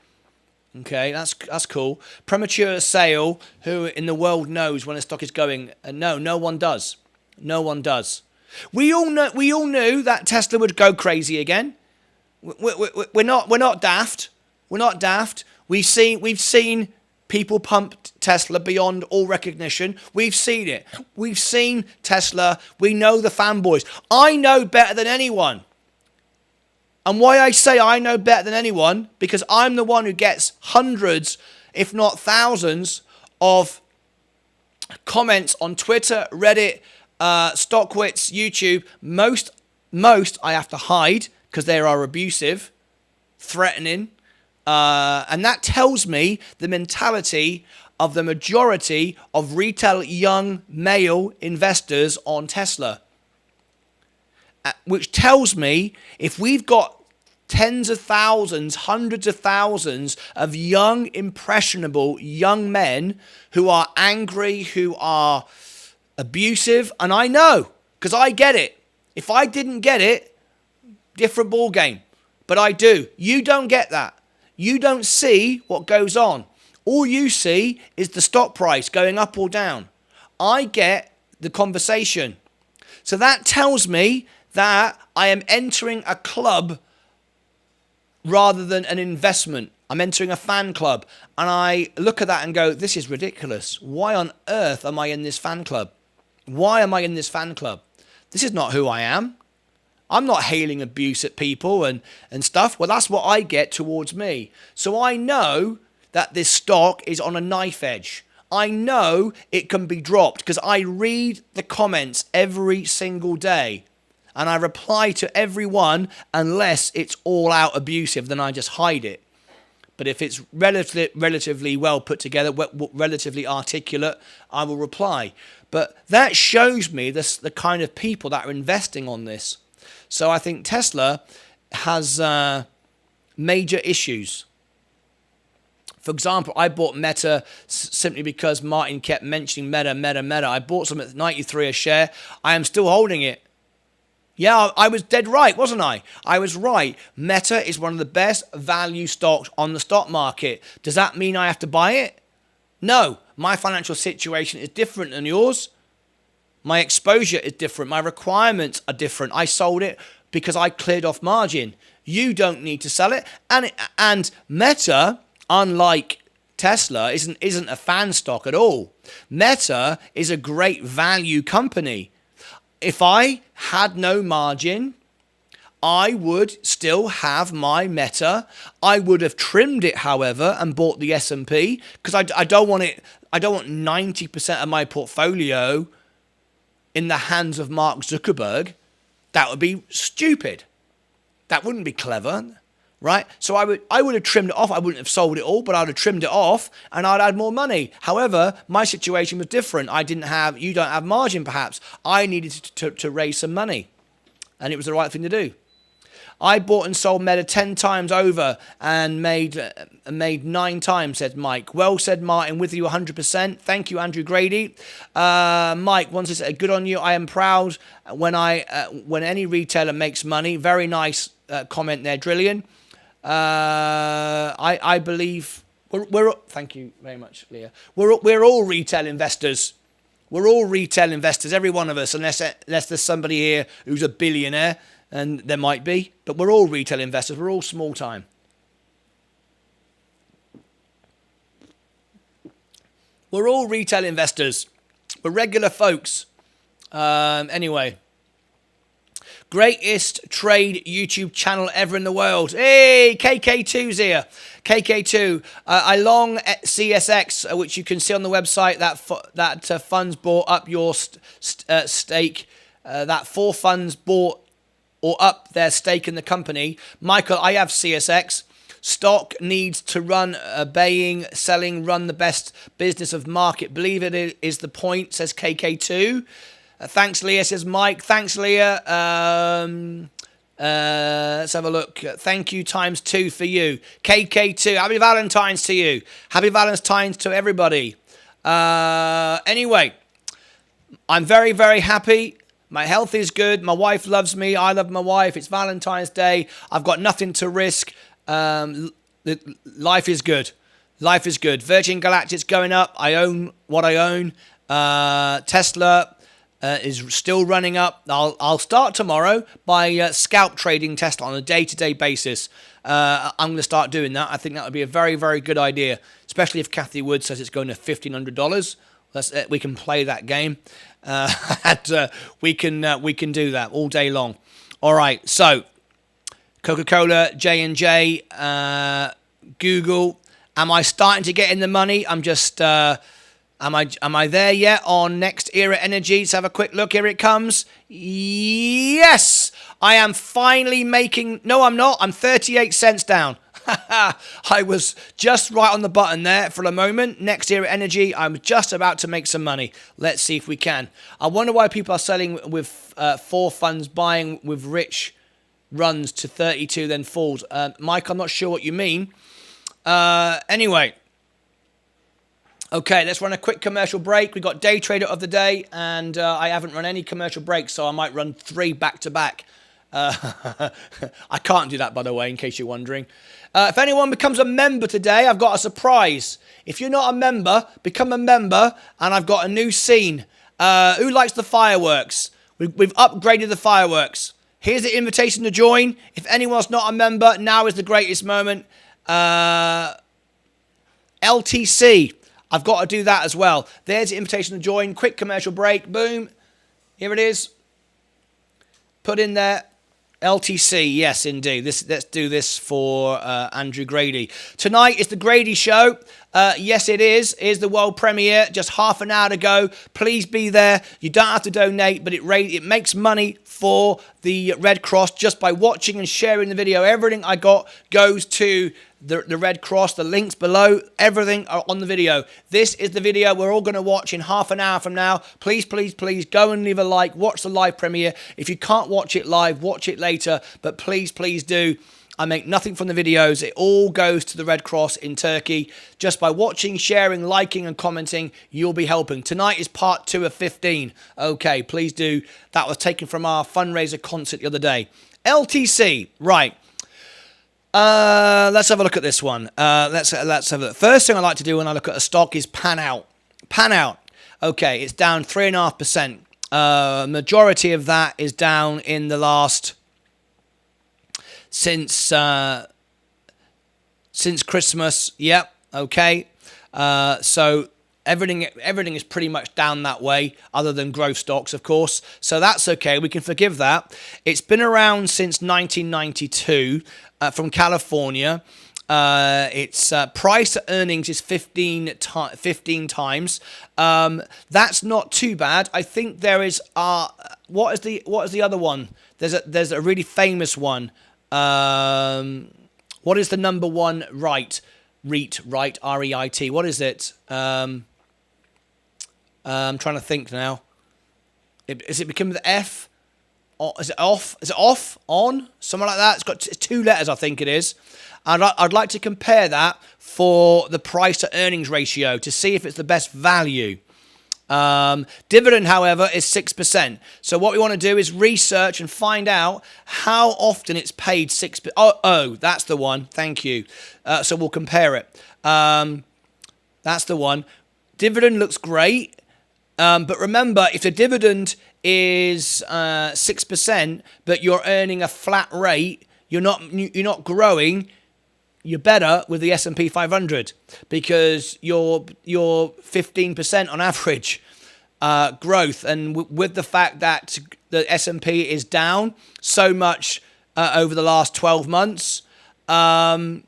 that's cool. Premature sale. Who in the world knows when a stock is going? No one does. No one does. We all knew that Tesla would go crazy again. We're not daft. We're not daft. We've seen People pumped Tesla beyond all recognition. We've seen it. We've seen Tesla. We know the fanboys. I know better than anyone. And why I say I know better than anyone, because I'm the one who gets hundreds, if not thousands, of comments on Twitter, Reddit, StockWits, YouTube. Most I have to hide because they are abusive, threatening. And that tells me the mentality of the majority of retail young male investors on Tesla. Which tells me if we've got tens of thousands, hundreds of thousands of young, impressionable young men who are angry, who are abusive, and I know, because I get it. If I didn't get it, different ball game. But I do. You don't get that. You don't see what goes on. All you see is the stock price going up or down. I get the conversation. So that tells me that I am entering a club rather than an investment. I'm entering a fan club. And I look at that and go, this is ridiculous. Why on earth am I in this fan club? Why am I in this fan club? This is not who I am. I'm not hailing abuse at people and stuff. Well, that's what I get towards me. So I know that this stock is on a knife edge. I know it can be dropped because I read the comments every single day. And I reply to everyone unless it's all out abusive, then I just hide it. But if it's relatively well put together, relatively articulate, I will reply. But that shows me the kind of people that are investing on this. So I think Tesla has major issues. For example, I bought Meta simply because Martin kept mentioning Meta. I bought some at 93 a share. I am still holding it. Yeah, I was dead right, wasn't I? I was right. Meta is one of the best value stocks on the stock market. Does that mean I have to buy it? No. My financial situation is different than yours. My exposure is different. My requirements are different. I sold it because I cleared off margin. You don't need to sell it. And Meta, unlike Tesla, isn't a fan stock at all. Meta is a great value company. If I had no margin, I would still have my Meta. I would have trimmed it, however, and bought the S&P because I don't want it. I don't want 90% of my portfolio in the hands of Mark Zuckerberg. That would be stupid. That wouldn't be clever, right? So I would have trimmed it off. I wouldn't have sold it all, but I'd have trimmed it off and I'd had more money. However, my situation was different. You don't have margin perhaps. I needed to raise some money and it was the right thing to do. I bought and sold Meta 10 times over and made 9 times, said Mike. Well said, Martin, with you 100%. Thank you, Andrew Grady. Mike wants to say, good on you. I am proud when any retailer makes money. Very nice comment there, Drillian. I believe we're thank you very much, Leah. We're all retail investors. We're all retail investors, every one of us, unless there's somebody here who's a billionaire, and there might be, but we're all retail investors. We're all small time. We're all retail investors. We're regular folks. Anyway. Greatest trade YouTube channel ever in the world. Hey, KK2's here. KK2. I long CSX, which you can see on the website, that funds bought up your stake. That 4 funds bought or up their stake in the company. Michael, I have CSX. Stock needs to run, obeying, selling, run the best business of market. Believe it is the point, says KK2. Thanks, Leah, says Mike. Thanks, Leah. Let's have a look. Thank you times 2 for you. KK2, happy Valentine's to you. Happy Valentine's to everybody. Anyway, I'm very, very happy. My health is good. My wife loves me. I love my wife. It's Valentine's Day. I've got nothing to risk. Life is good. Life is good. Virgin Galactic's going up. I own what I own. Tesla is still running up. I'll start tomorrow by scalp trading Tesla on a day-to-day basis. I'm going to start doing that. I think that would be a very, very good idea, especially if Kathy Wood says it's going to $1,500. We can play that game, and we can do that all day long. All right, so Coca-Cola, J&J, Google. Am I starting to get in the money? I'm just. Am I there yet on Next Era Energy? Let's have a quick look. Here it comes. Yes, I am finally making. No, I'm not. I'm 38 cents down. I was just right on the button there for a moment. Next Era Energy, I'm just about to make some money. Let's see if we can. I wonder why people are selling with 4 funds, buying with rich runs to 32, then falls. Mike, I'm not sure what you mean. Anyway. Okay, let's run a quick commercial break. We got day trader of the day, and I haven't run any commercial breaks, so I might run 3 back to back. I can't do that, by the way, in case you're wondering. If anyone becomes a member today, I've got a surprise. If you're not a member, become a member, and I've got a new scene. Who likes the fireworks? We've upgraded the fireworks. Here's the invitation to join. If anyone's not a member, now is the greatest moment. LTC. I've got to do that as well. There's the invitation to join. Quick commercial break. Boom. Here it is. Put in there. LTC. Yes, indeed. Let's do this for Andrew Grady. Tonight is the Grady Show. Yes, it is. Here's the world premiere just half an hour to go. Please be there. You don't have to donate, but it makes money for the Red Cross just by watching and sharing the video. Everything I got goes to the Red Cross. The links below, everything are on the video. This is the video we're all going to watch in half an hour from now. Please, please, please go and leave a like. Watch the live premiere. If you can't watch it live, watch it later. But please, please do. I make nothing from the videos. It all goes to the Red Cross in Turkey. Just by watching, sharing, liking, and commenting, you'll be helping. Tonight is part 2 of 15. Okay, please do. That was taken from our fundraiser concert the other day. LTC, right. Let's have a look at this one. Let's have a look. First thing I like to do when I look at a stock is pan out. Pan out. Okay, it's down 3.5%. Majority of that is down in the last since Christmas. Yep. Okay. So everything is pretty much down that way, other than growth stocks, of course. So that's okay. We can forgive that. It's been around since 1992 from California. Its price to earnings is 15 times. That's not too bad. I think there is. What is the other one? There's a really famous one. What is the number one REIT? REIT. What is it? I'm trying to think now. Is it become the F? Or is it off? Is it off? On? Something like that. It's got 2 letters, I think it is. I'd like to compare that for the price to earnings ratio to see if it's the best value. Dividend, however, is 6%. So what we want to do is research and find out how often it's paid 6%. Oh, that's the one. Thank you. So we'll compare it. That's the one. Dividend looks great. But remember, if the dividend is 6%, but you're earning a flat rate, you're not growing. You're better with the S&P 500 because you're 15% on average growth, and with the fact that the S&P is down so much over the last 12 months, on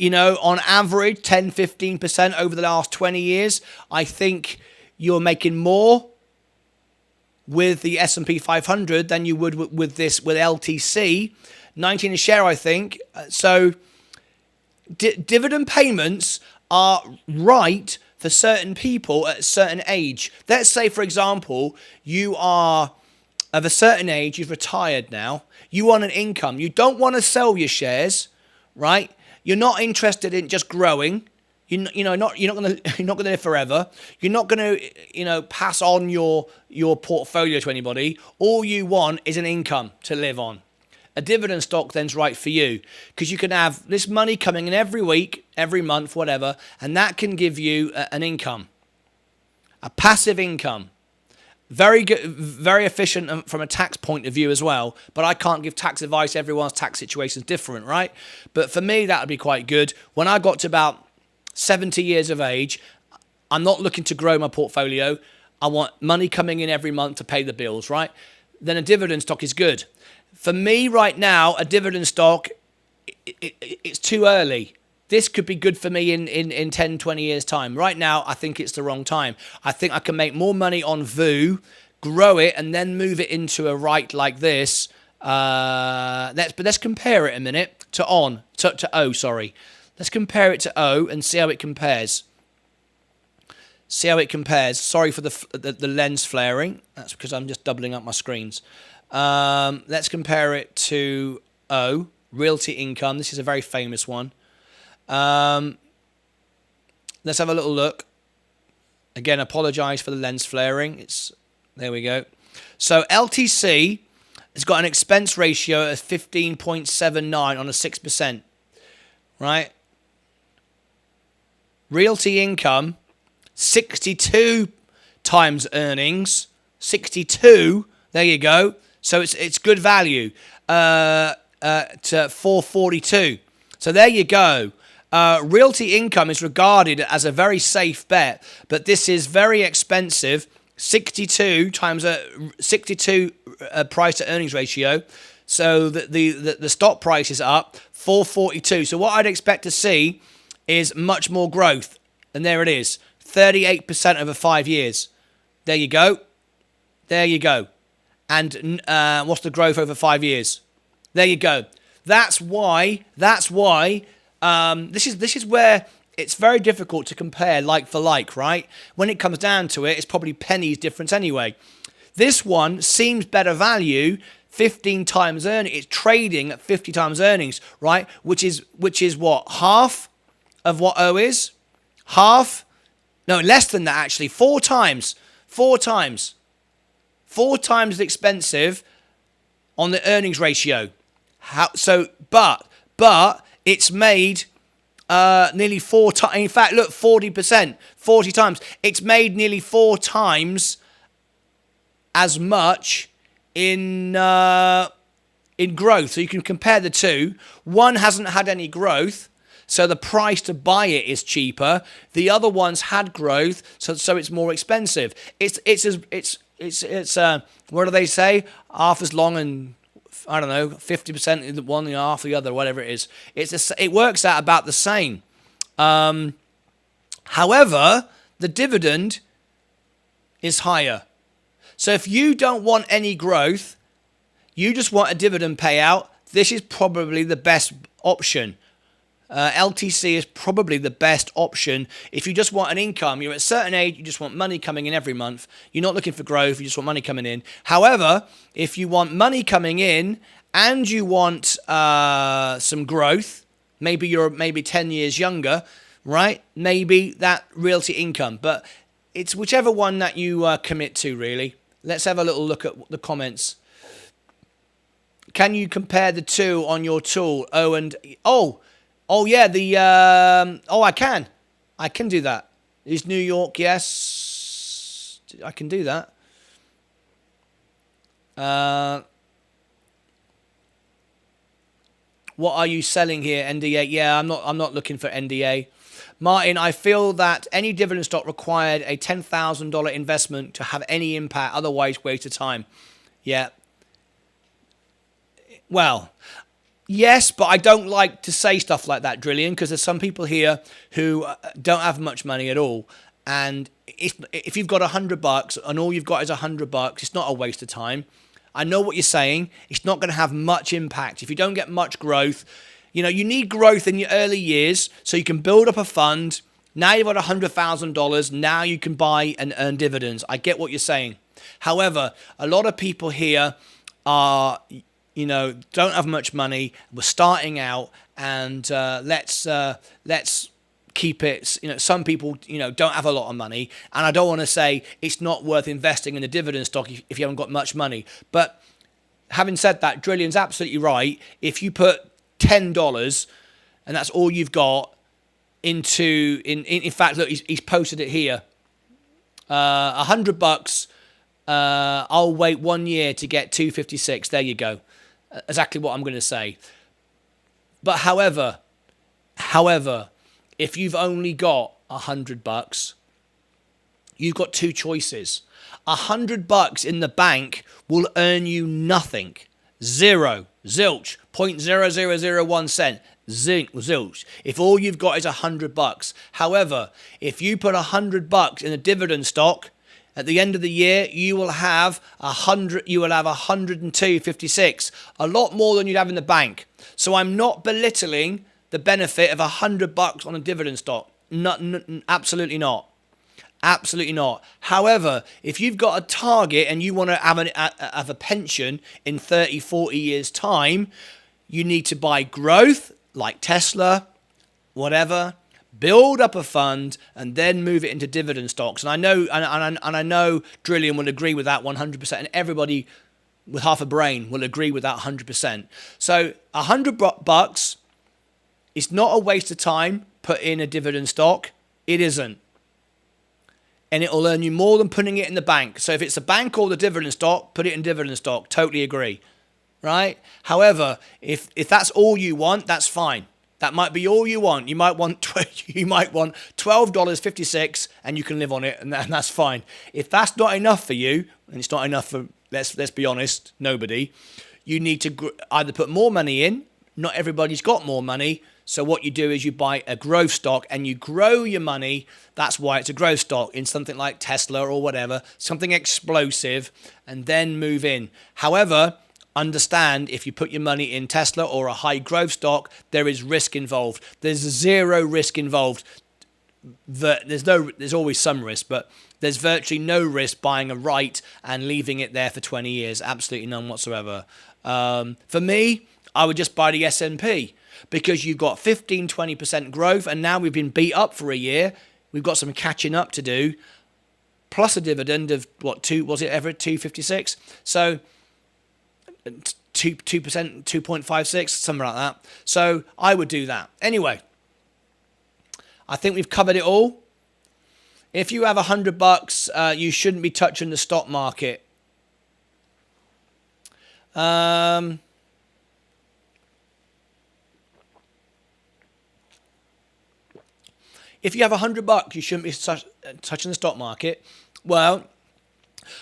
average 10-15% over the last 20 years, I think you're making more with the S&P 500 than you would with LTC. 19 a share, I think. So dividend payments are right for certain people at a certain age. Let's say, for example, you are of a certain age, you've retired now, you want an income. You don't want to sell your shares, right? You're not interested in just growing. You're not going to live forever. You're not going to pass on your portfolio to anybody. All you want is an income to live on. A dividend stock then's right for you because you can have this money coming in every week, every month, whatever, and that can give you an income, a passive income. Very good, very efficient from a tax point of view as well. But I can't give tax advice. Everyone's tax situation is different, right? But for me, that would be quite good. When I got to about 70 years of age, I'm not looking to grow my portfolio. I want money coming in every month to pay the bills, right? Then a dividend stock is good. For me right now, a dividend stock, it's too early. This could be good for me in 10, 20 years' time. Right now, I think it's the wrong time. I think I can make more money on VU, grow it, and then move it into a right like this. Let's compare it a minute to O, sorry. Let's compare it to O and see how it compares. See how it compares. Sorry for the lens flaring. That's because I'm just doubling up my screens. Let's compare it to O, Realty Income. This is a very famous one. Let's have a little look. Again, apologize for the lens flaring. There we go. So LTC has got an expense ratio of 15.79 on a 6%. Right? Realty Income, 62 times earnings. 62. There you go. So it's good value. To 442. So there you go. Realty Income is regarded as a very safe bet, but this is very expensive. 62 price to earnings ratio. So the stock price is up 442. So what I'd expect to see is much more growth. And there it is. 38% over 5 years. There you go. There you go. And what's the growth over 5 years? There you go. That's why this is where it's very difficult to compare like for like, right? When it comes down to it, it's probably pennies difference anyway. This one seems better value, 15 times earnings. It's trading at 50 times earnings, right? Which is what? Half of what O is? Half? No, less than that actually. 4 times. 4 times. 4 times expensive on the earnings ratio. But it's made nearly 4 times. In fact, look, 40%, 40 times. It's made nearly 4 times as much in growth. So you can compare the two. One hasn't had any growth, so the price to buy it is cheaper. The other one's had growth, so it's more expensive. It's what do they say? Half as long and I don't know, 50% in the one and half the other, whatever it is. It works out about the same. However, the dividend is higher. So if you don't want any growth, you just want a dividend payout, this is probably the best option. LTC is probably the best option. If you just want an income, you're at a certain age, you just want money coming in every month. You're not looking for growth, you just want money coming in. However, if you want money coming in and you want some growth, maybe you're 10 years younger, right? Maybe that Realty Income. But it's whichever one that you commit to, really. Let's have a little look at the comments. Can you compare the two on your tool? Oh yeah, I can do that. Is New York? Yes, I can do that. What are you selling here? NDA? Yeah, I'm not looking for NDA. Martin, I feel that any dividend stock required a $10,000 investment to have any impact. Otherwise, waste of time. Yeah. Well. Yes, but I don't like to say stuff like that, Drillian, because there's some people here who don't have much money at all. And if you've got $100 and all you've got is $100, it's not a waste of time. I know what you're saying. It's not going to have much impact. If you don't get much growth, you need growth in your early years so you can build up a fund. Now you've got $100,000. Now you can buy and earn dividends. I get what you're saying. However, a lot of people here are... don't have much money. We're starting out, and let's keep it. Some people, don't have a lot of money, and I don't want to say it's not worth investing in a dividend stock if you haven't got much money. But having said that, Drillian's absolutely right. If you put $10 and that's all you've got in fact, look, he's posted it here. $100 I'll wait 1 year to get 256. There you go. Exactly what I'm going to say. But however, if you've only got $100, you've got two choices. $100 in the bank will earn you nothing. Zero. Zilch. 0.0001 cent. Zilch. If all you've got is $100. However, if you put $100 in a dividend stock, at the end of the year, you will have 102.56, a lot more than you'd have in the bank. So I'm not belittling the benefit of $100 on a dividend stock. Absolutely not. Absolutely not. However, if you've got a target and you want to have a pension in 30, 40 years' time, you need to buy growth like Tesla, whatever. Build up a fund and then move it into dividend stocks. And I know, and I know, Drillian will agree with that 100%, and everybody with half a brain will agree with that 100%. So $100 is not a waste of time. Put in a dividend stock. It isn't, and it will earn you more than putting it in the bank. So if it's the bank or the dividend stock, put it in dividend stock. Totally agree, right? However, if that's all you want, that's fine. That might be all you want. You might want $12.56 and you can live on it, and that's fine. If that's not enough for you, and it's not enough for, let's be honest, nobody, you need to either put more money in. Not everybody's got more money. So what you do is you buy a growth stock and you grow your money. That's why it's a growth stock, in something like Tesla or whatever, something explosive, and then move in. However, understand, if you put your money in Tesla or a high growth stock, there is risk involved. There's zero risk involved. There's always some risk, but there's virtually no risk buying a right and leaving it there for 20 years. Absolutely none whatsoever. For me, I would just buy the S&P, because you've got 15, 20% growth, and now we've been beat up for a year. We've got some catching up to do, plus a dividend of was it ever 256? So 2%, 2.56, something like that. So I would do that. Anyway, I think we've covered it all. If you have $100, you shouldn't be touching the stock market. If you have $100, you shouldn't be touching the stock market. Well,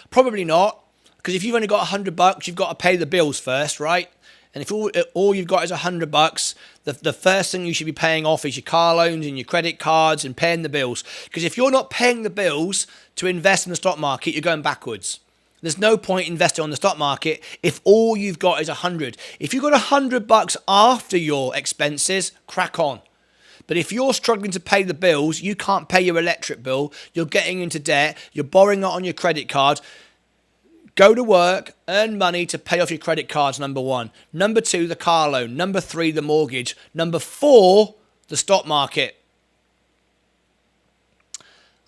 probably not. Because if you've only got $100, you've got to pay the bills first, right? And if all you've got is $100, the first thing you should be paying off is your car loans and your credit cards and paying the bills. Because if you're not paying the bills to invest in the stock market, you're going backwards. There's no point investing on the stock market if all you've got is $100. If you've got $100 after your expenses, crack on. But if you're struggling to pay the bills, you can't pay your electric bill, you're getting into debt, you're borrowing it on your credit card, go to work, earn money to pay off your credit cards, number one. Number two, the car loan. Number three, the mortgage. Number four, the stock market.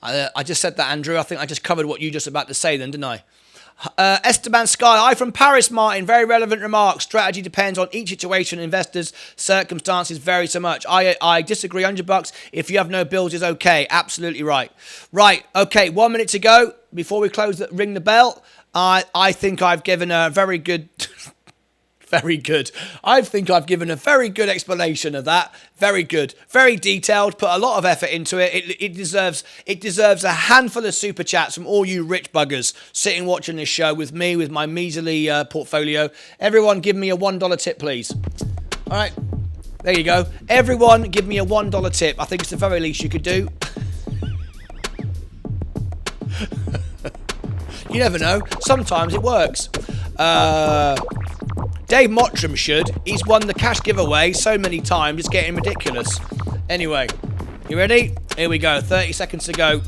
I just said that, Andrew. I think I just covered what you just about to say then, didn't I? Esteban Sky, I'm from Paris, Martin. Very relevant remarks. Strategy depends on each situation. Investors' circumstances vary so much. I disagree. $100 if you have no bills is okay. Absolutely right. Right. Okay. 1 minute to go before we ring the bell. I think I've given a very good. Very good. I think I've given a very good explanation of that. Very good. Very detailed. Put a lot of effort into it. It deserves a handful of super chats from all you rich buggers sitting watching this show with me, with my measly portfolio. Everyone give me a $1 tip, please. All right. There you go. Everyone give me a $1 tip. I think it's the very least you could do. You never know. Sometimes it works. Dave Mottram should. He's won the cash giveaway so many times, it's getting ridiculous. Anyway, you ready? Here we go. 30 seconds to go.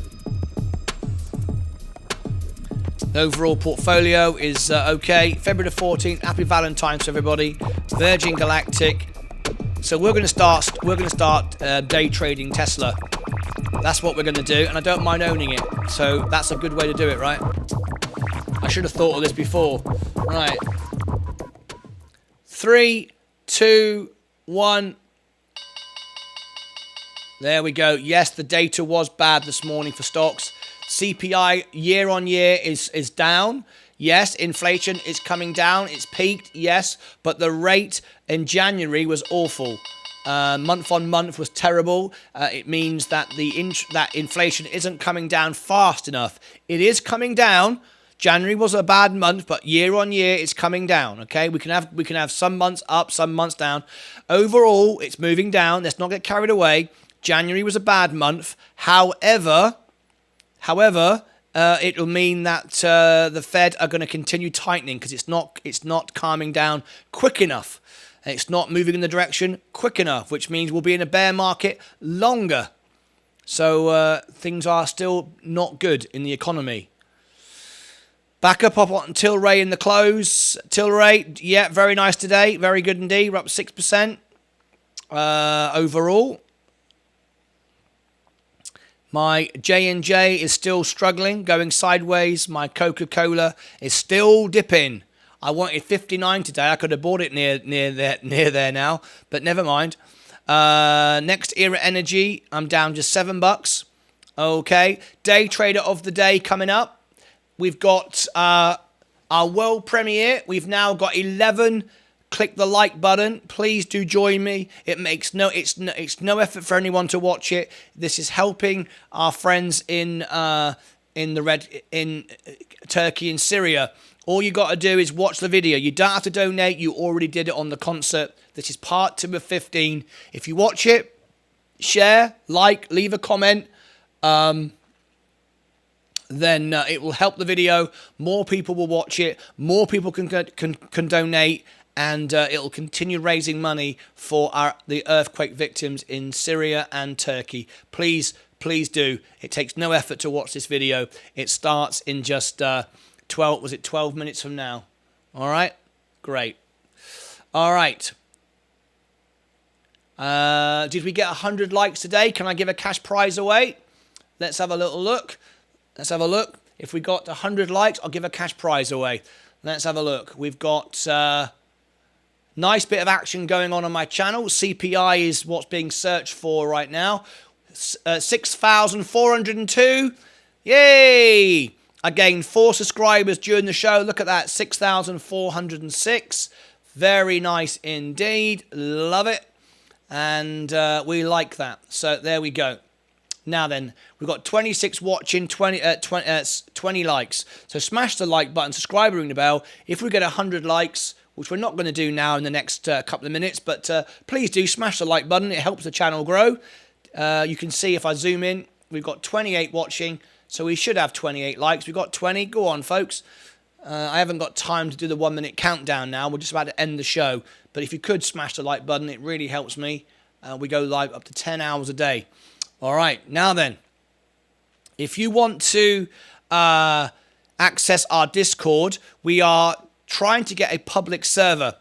The overall portfolio is okay. February the 14th. Happy Valentine's to everybody. Virgin Galactic. So we're going to start day trading Tesla. That's what we're going to do, and I don't mind owning it. So that's a good way to do it, right? I should have thought of this before. Right. 3, 2, 1. There we go. Yes, the data was bad this morning for stocks. CPI year on year is down. Yes, inflation is coming down. It's peaked, yes, but the rate in January was awful. Month on month was terrible. It means that that inflation isn't coming down fast enough. It is coming down. January was a bad month, but year on year it's coming down. Okay, we can have some months up, some months down. Overall, it's moving down. Let's not get carried away. January was a bad month. However, it'll mean that the Fed are going to continue tightening because it's not calming down quick enough. It's not moving in the direction quick enough, which means we'll be in a bear market longer. So things are still not good in the economy. Back up on Tilray in the close. Tilray, yeah, very nice today. Very good indeed. We're up 6% overall. My J&J is still struggling, going sideways. My Coca-Cola is still dipping. I wanted 59 today. I could have bought it near there now, but never mind. Next Era Energy, I'm down just $7. Okay, day trader of the day coming up. We've got our world premiere. We've now got 11. Click the like button. Please do join me. It's no effort for anyone to watch it. This is helping our friends in Turkey and Syria. All you got to do is watch the video. You don't have to donate. You already did it on the concert. This is part 2 of 15. If you watch it, share, like, leave a comment. Then it will help the video. More people will watch it. More people can donate, and it'll continue raising money for the earthquake victims in Syria and Turkey. Please do. It takes no effort to watch this video. It starts in just 12 minutes from now. All right, great. All right. Did we get 100 likes today? Can I give a cash prize away? Let's have a little look. Let's have a look. If we got 100 likes, I'll give a cash prize away. Let's have a look. We've got nice bit of action going on my channel. CPI is what's being searched for right now. 6,402. Yay! I gained 4 subscribers during the show. Look at that, 6,406. Very nice indeed. Love it. And we like that. So there we go. Now then, we've got 26 watching, 20 likes. So smash the like button, subscribe, ring the bell. If we get 100 likes, which we're not going to do now in the next couple of minutes, but please do smash the like button. It helps the channel grow. You can see if I zoom in, we've got 28 watching. So we should have 28 likes. We've got 20. Go on, folks. I haven't got time to do the 1 minute countdown now. We're just about to end the show. But if you could smash the like button, it really helps me. We go live up to 10 hours a day. All right, now then, if you want to access our Discord, we are trying to get a public server.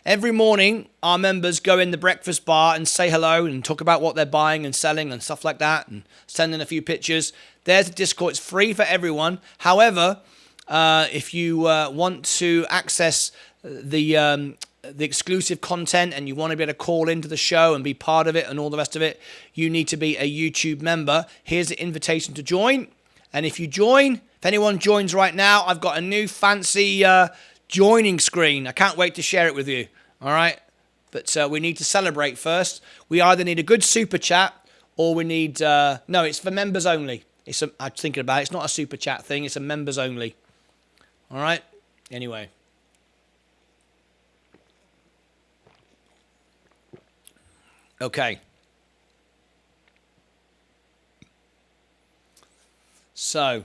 Every morning, our members go in the breakfast bar and say hello and talk about what they're buying and selling and stuff like that and send in a few pictures. There's the Discord. It's free for everyone. However, if you want to access the exclusive content and you want to be able to call into the show and be part of it and all the rest of it, you need to be a YouTube member. Here's the invitation to join. And if you join, if anyone joins right now, I've got a new fancy joining screen. I can't wait to share it with you. All right. But we need to celebrate first. We either need a good super chat or we need, no, it's for members only. I'm thinking about it. It's not a super chat thing. It's a members only. All right. Anyway. Okay. So,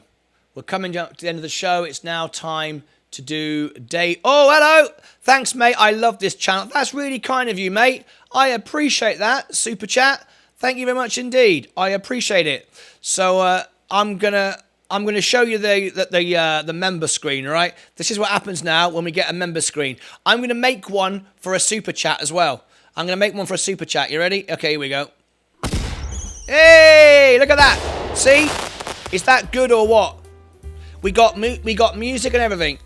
we're coming up to the end of the show. It's now time to do day... Oh, hello! Thanks, mate. I love this channel. That's really kind of you, mate. I appreciate that. Super chat. Thank you very much indeed. I appreciate it. So, I'm gonna show you the member screen, all right? This is what happens now when we get a member screen. I'm going to make one for a super chat as well. I'm going to make one for a super chat. You ready? Okay, here we go. Hey, look at that. See? Is that good or what? We got music and everything.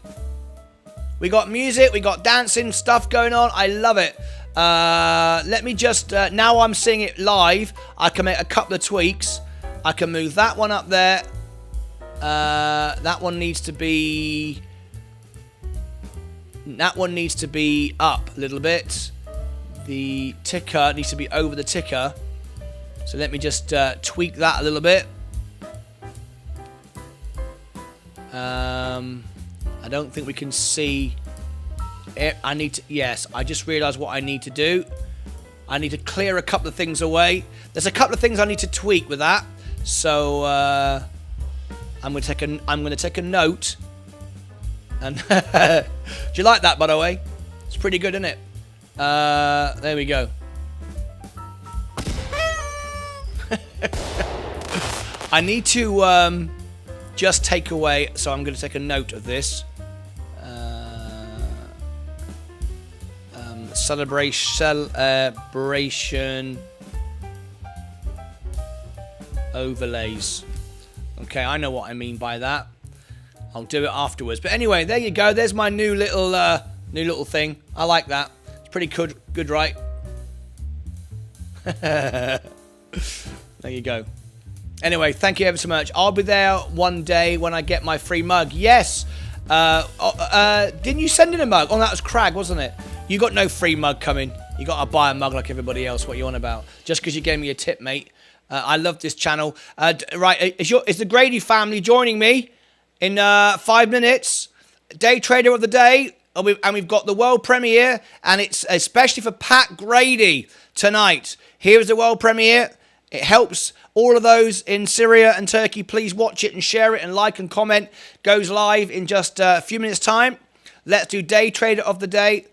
We got music. We got dancing stuff going on. I love it. Let me just... now I'm seeing it live. I can make a couple of tweaks. I can move that one up there. That one needs to be up a little bit. The ticker needs to be over the ticker. So let me just tweak that a little bit. I don't think we can see it. Yes, I just realized what I need to do. I need to clear a couple of things away. There's a couple of things I need to tweak with that. So I'm going to take a note. And do you like that, by the way? It's pretty good, isn't it? There we go. I need to just take away, so I'm going to take a note of this. Celebration overlays. Okay, I know what I mean by that. I'll do it afterwards. But anyway, there you go. There's my new little thing. I like that. It's pretty good, right? There you go. Anyway, thank you ever so much. I'll be there one day when I get my free mug. Yes. Didn't you send in a mug? Oh, that was Crag, wasn't it? You got no free mug coming. You got to buy a mug like everybody else. What you on about? Just because you gave me a tip, mate. I love this channel. Right, is the Grady family joining me in 5 minutes? Day trader of the day. And we've got the world premiere. And it's especially for Pat Grady tonight. Here is the world premiere. It helps all of those in Syria and Turkey. Please watch it and share it and like and comment. Goes live in just a few minutes' time. Let's do day trader of the day.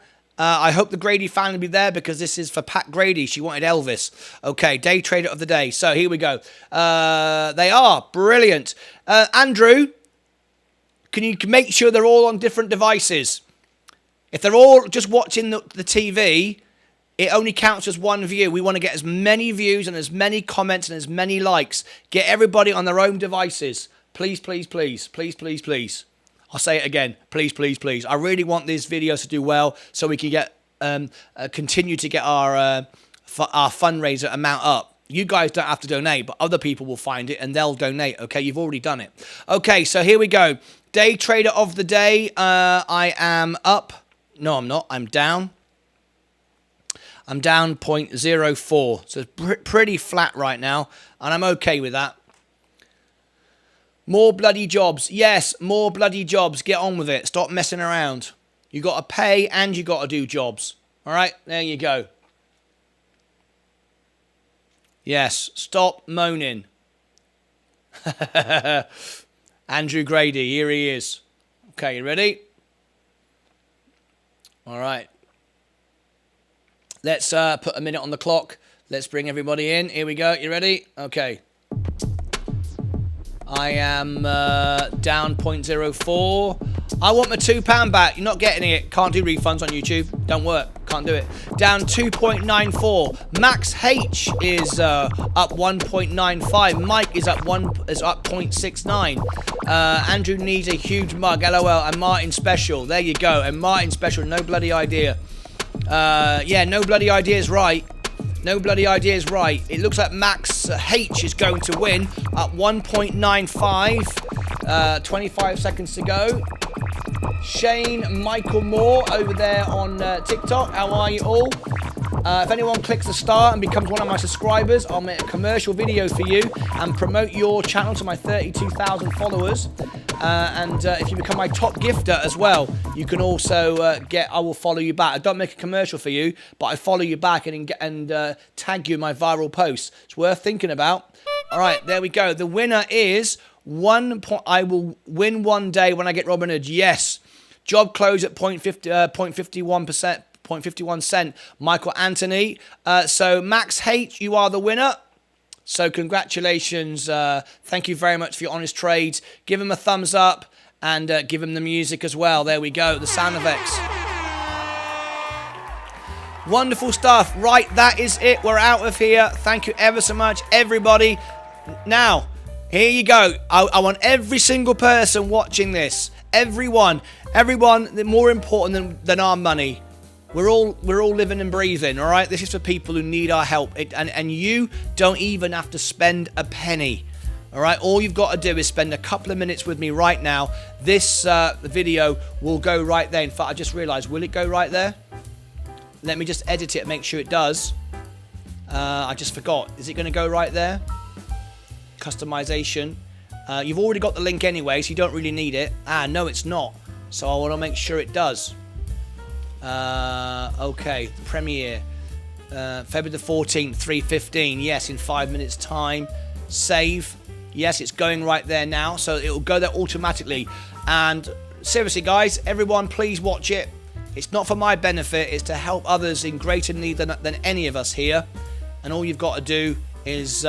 I hope the Grady family will be there because this is for Pat Grady. She wanted Elvis. Okay, day trader of the day. So here we go. They are brilliant. Andrew, can you make sure they're all on different devices? If they're all just watching the TV, it only counts as one view. We want to get as many views and as many comments and as many likes. Get everybody on their own devices. Please, please, please, please, please, please. I'll say it again. Please, please, please. I really want these videos to do well so we can get continue to get our fundraiser amount up. You guys don't have to donate, but other people will find it and they'll donate. Okay, you've already done it. Okay, so here we go. Day trader of the day. I am up. No, I'm not. I'm down. I'm down 0.04. So it's pretty flat right now, and I'm okay with that. More bloody jobs. Yes, more bloody jobs. Get on with it. Stop messing around. You got to pay and you got to do jobs. All right, there you go. Yes, stop moaning. Andrew Grady, here he is. Okay, you ready? All right. Let's put a minute on the clock. Let's bring everybody in. Here we go. You ready? Okay. I am down 0.04. I want my £2 back. You're not getting it. Can't do refunds on YouTube. Don't work. Can't do it. Down 2.94. Max H is up 1.95. Mike is up 0.69. Andrew needs a huge mug. LOL. And Martyn special. There you go. And Martyn special. No bloody idea. Yeah, no bloody idea is right. No bloody idea is right. It looks like Max H is going to win at 1.95. 25 seconds to go. Shane Michael Moore over there on TikTok. How are you all? If anyone clicks the star and becomes one of my subscribers, I'll make a commercial video for you and promote your channel to my 32,000 followers. And if you become my top gifter as well, you can also I will follow you back. I don't make a commercial for you, but I follow you back and tag you in my viral posts. It's worth thinking about. All right, there we go. The winner is I will win one day when I get Robinhood. Yes. Job close at 0.51%. 0.51 cent. Michael Anthony. So Max H, you are the winner. So congratulations. Thank you very much for your honest trades. Give him a thumbs up and give him the music as well. There we go. The sound effects. Wonderful stuff. Right, that is it. We're out of here. Thank you ever so much, everybody. Now, here you go. I want every single person watching this. Everyone, more important than our money. We're all living and breathing, all right? This is for people who need our help. And you don't even have to spend a penny. All right, all you've got to do is spend a couple of minutes with me right now. This video will go right there. In fact, I just realized, will it go right there? Let me just edit it and make sure it does. I just forgot. Is it going to go right there? Customization. You've already got the link anyway, so you don't really need it. No, it's not. So I want to make sure it does. Okay, premiere. February the 14th, 3:15. Yes, in 5 minutes time. Save. Yes, it's going right there now, so it will go there automatically. And seriously, guys, everyone, please watch it. It's not for my benefit. It's to help others in greater need than any of us here. And all you've got to do is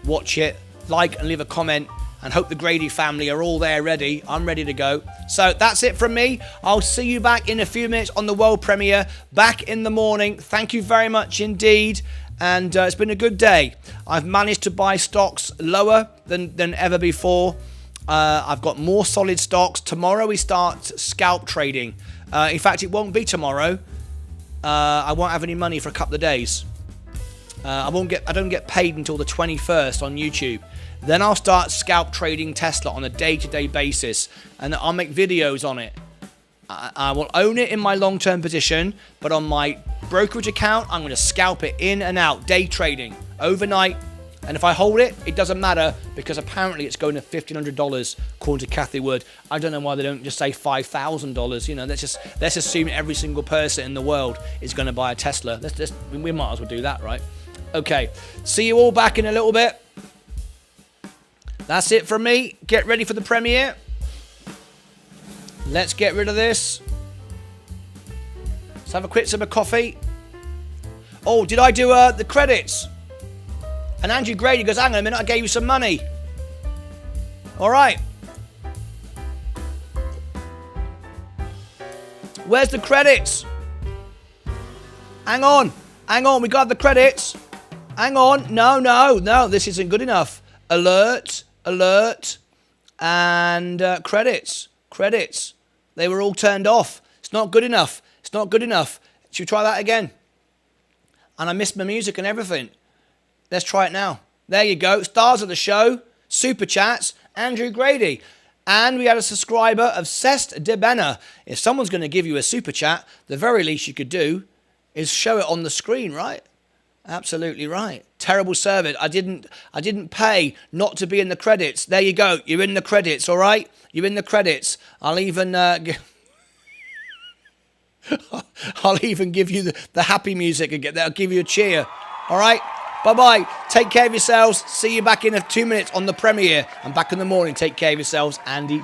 watch it, like and leave a comment, and hope the Grady family are all there ready. I'm ready to go. So that's it from me. I'll see you back in a few minutes on the world premiere, back in the morning. Thank you very much indeed. And it's been a good day. I've managed to buy stocks lower than ever before. I've got more solid stocks. Tomorrow we start scalp trading. In fact, it won't be tomorrow. I won't have any money for a couple of days. I don't get paid until the 21st on YouTube. Then I'll start scalp trading Tesla on a day-to-day basis, and I'll make videos on it. I will own it in my long-term position, but on my brokerage account, I'm going to scalp it in and out, day trading, overnight. And if I hold it, it doesn't matter, because apparently it's going to $1,500, according to Kathy Wood. I don't know why they don't just say $5,000. You know, let's assume every single person in the world is going to buy a Tesla. We might as well do that, right? Okay, see you all back in a little bit. That's it from me. Get ready for the premiere. Let's get rid of this. Let's have a quick sip of coffee. Oh, did I do the credits? And Andrew Grady goes, hang on a minute, I gave you some money. All right. Where's the credits? Hang on, we got the credits. Hang on, no, this isn't good enough. Alert, and credits. They were all turned off. It's not good enough. Should we try that again? And I missed my music and everything. Let's try it now. There you go. Stars of the show. Super chats. Andrew Grady. And we had a subscriber of Cest de Benna. If someone's going to give you a super chat, the very least you could do is show it on the screen, right? Absolutely right. Terrible service. I didn't pay not to be in the credits. There you go. You're in the credits, all right? You're in the credits. I'll even I'll even give you the happy music again. That'll give you a cheer. All right? Bye-bye. Take care of yourselves. See you back in 2 minutes on the premiere. And back in the morning. Take care of yourselves. Andy.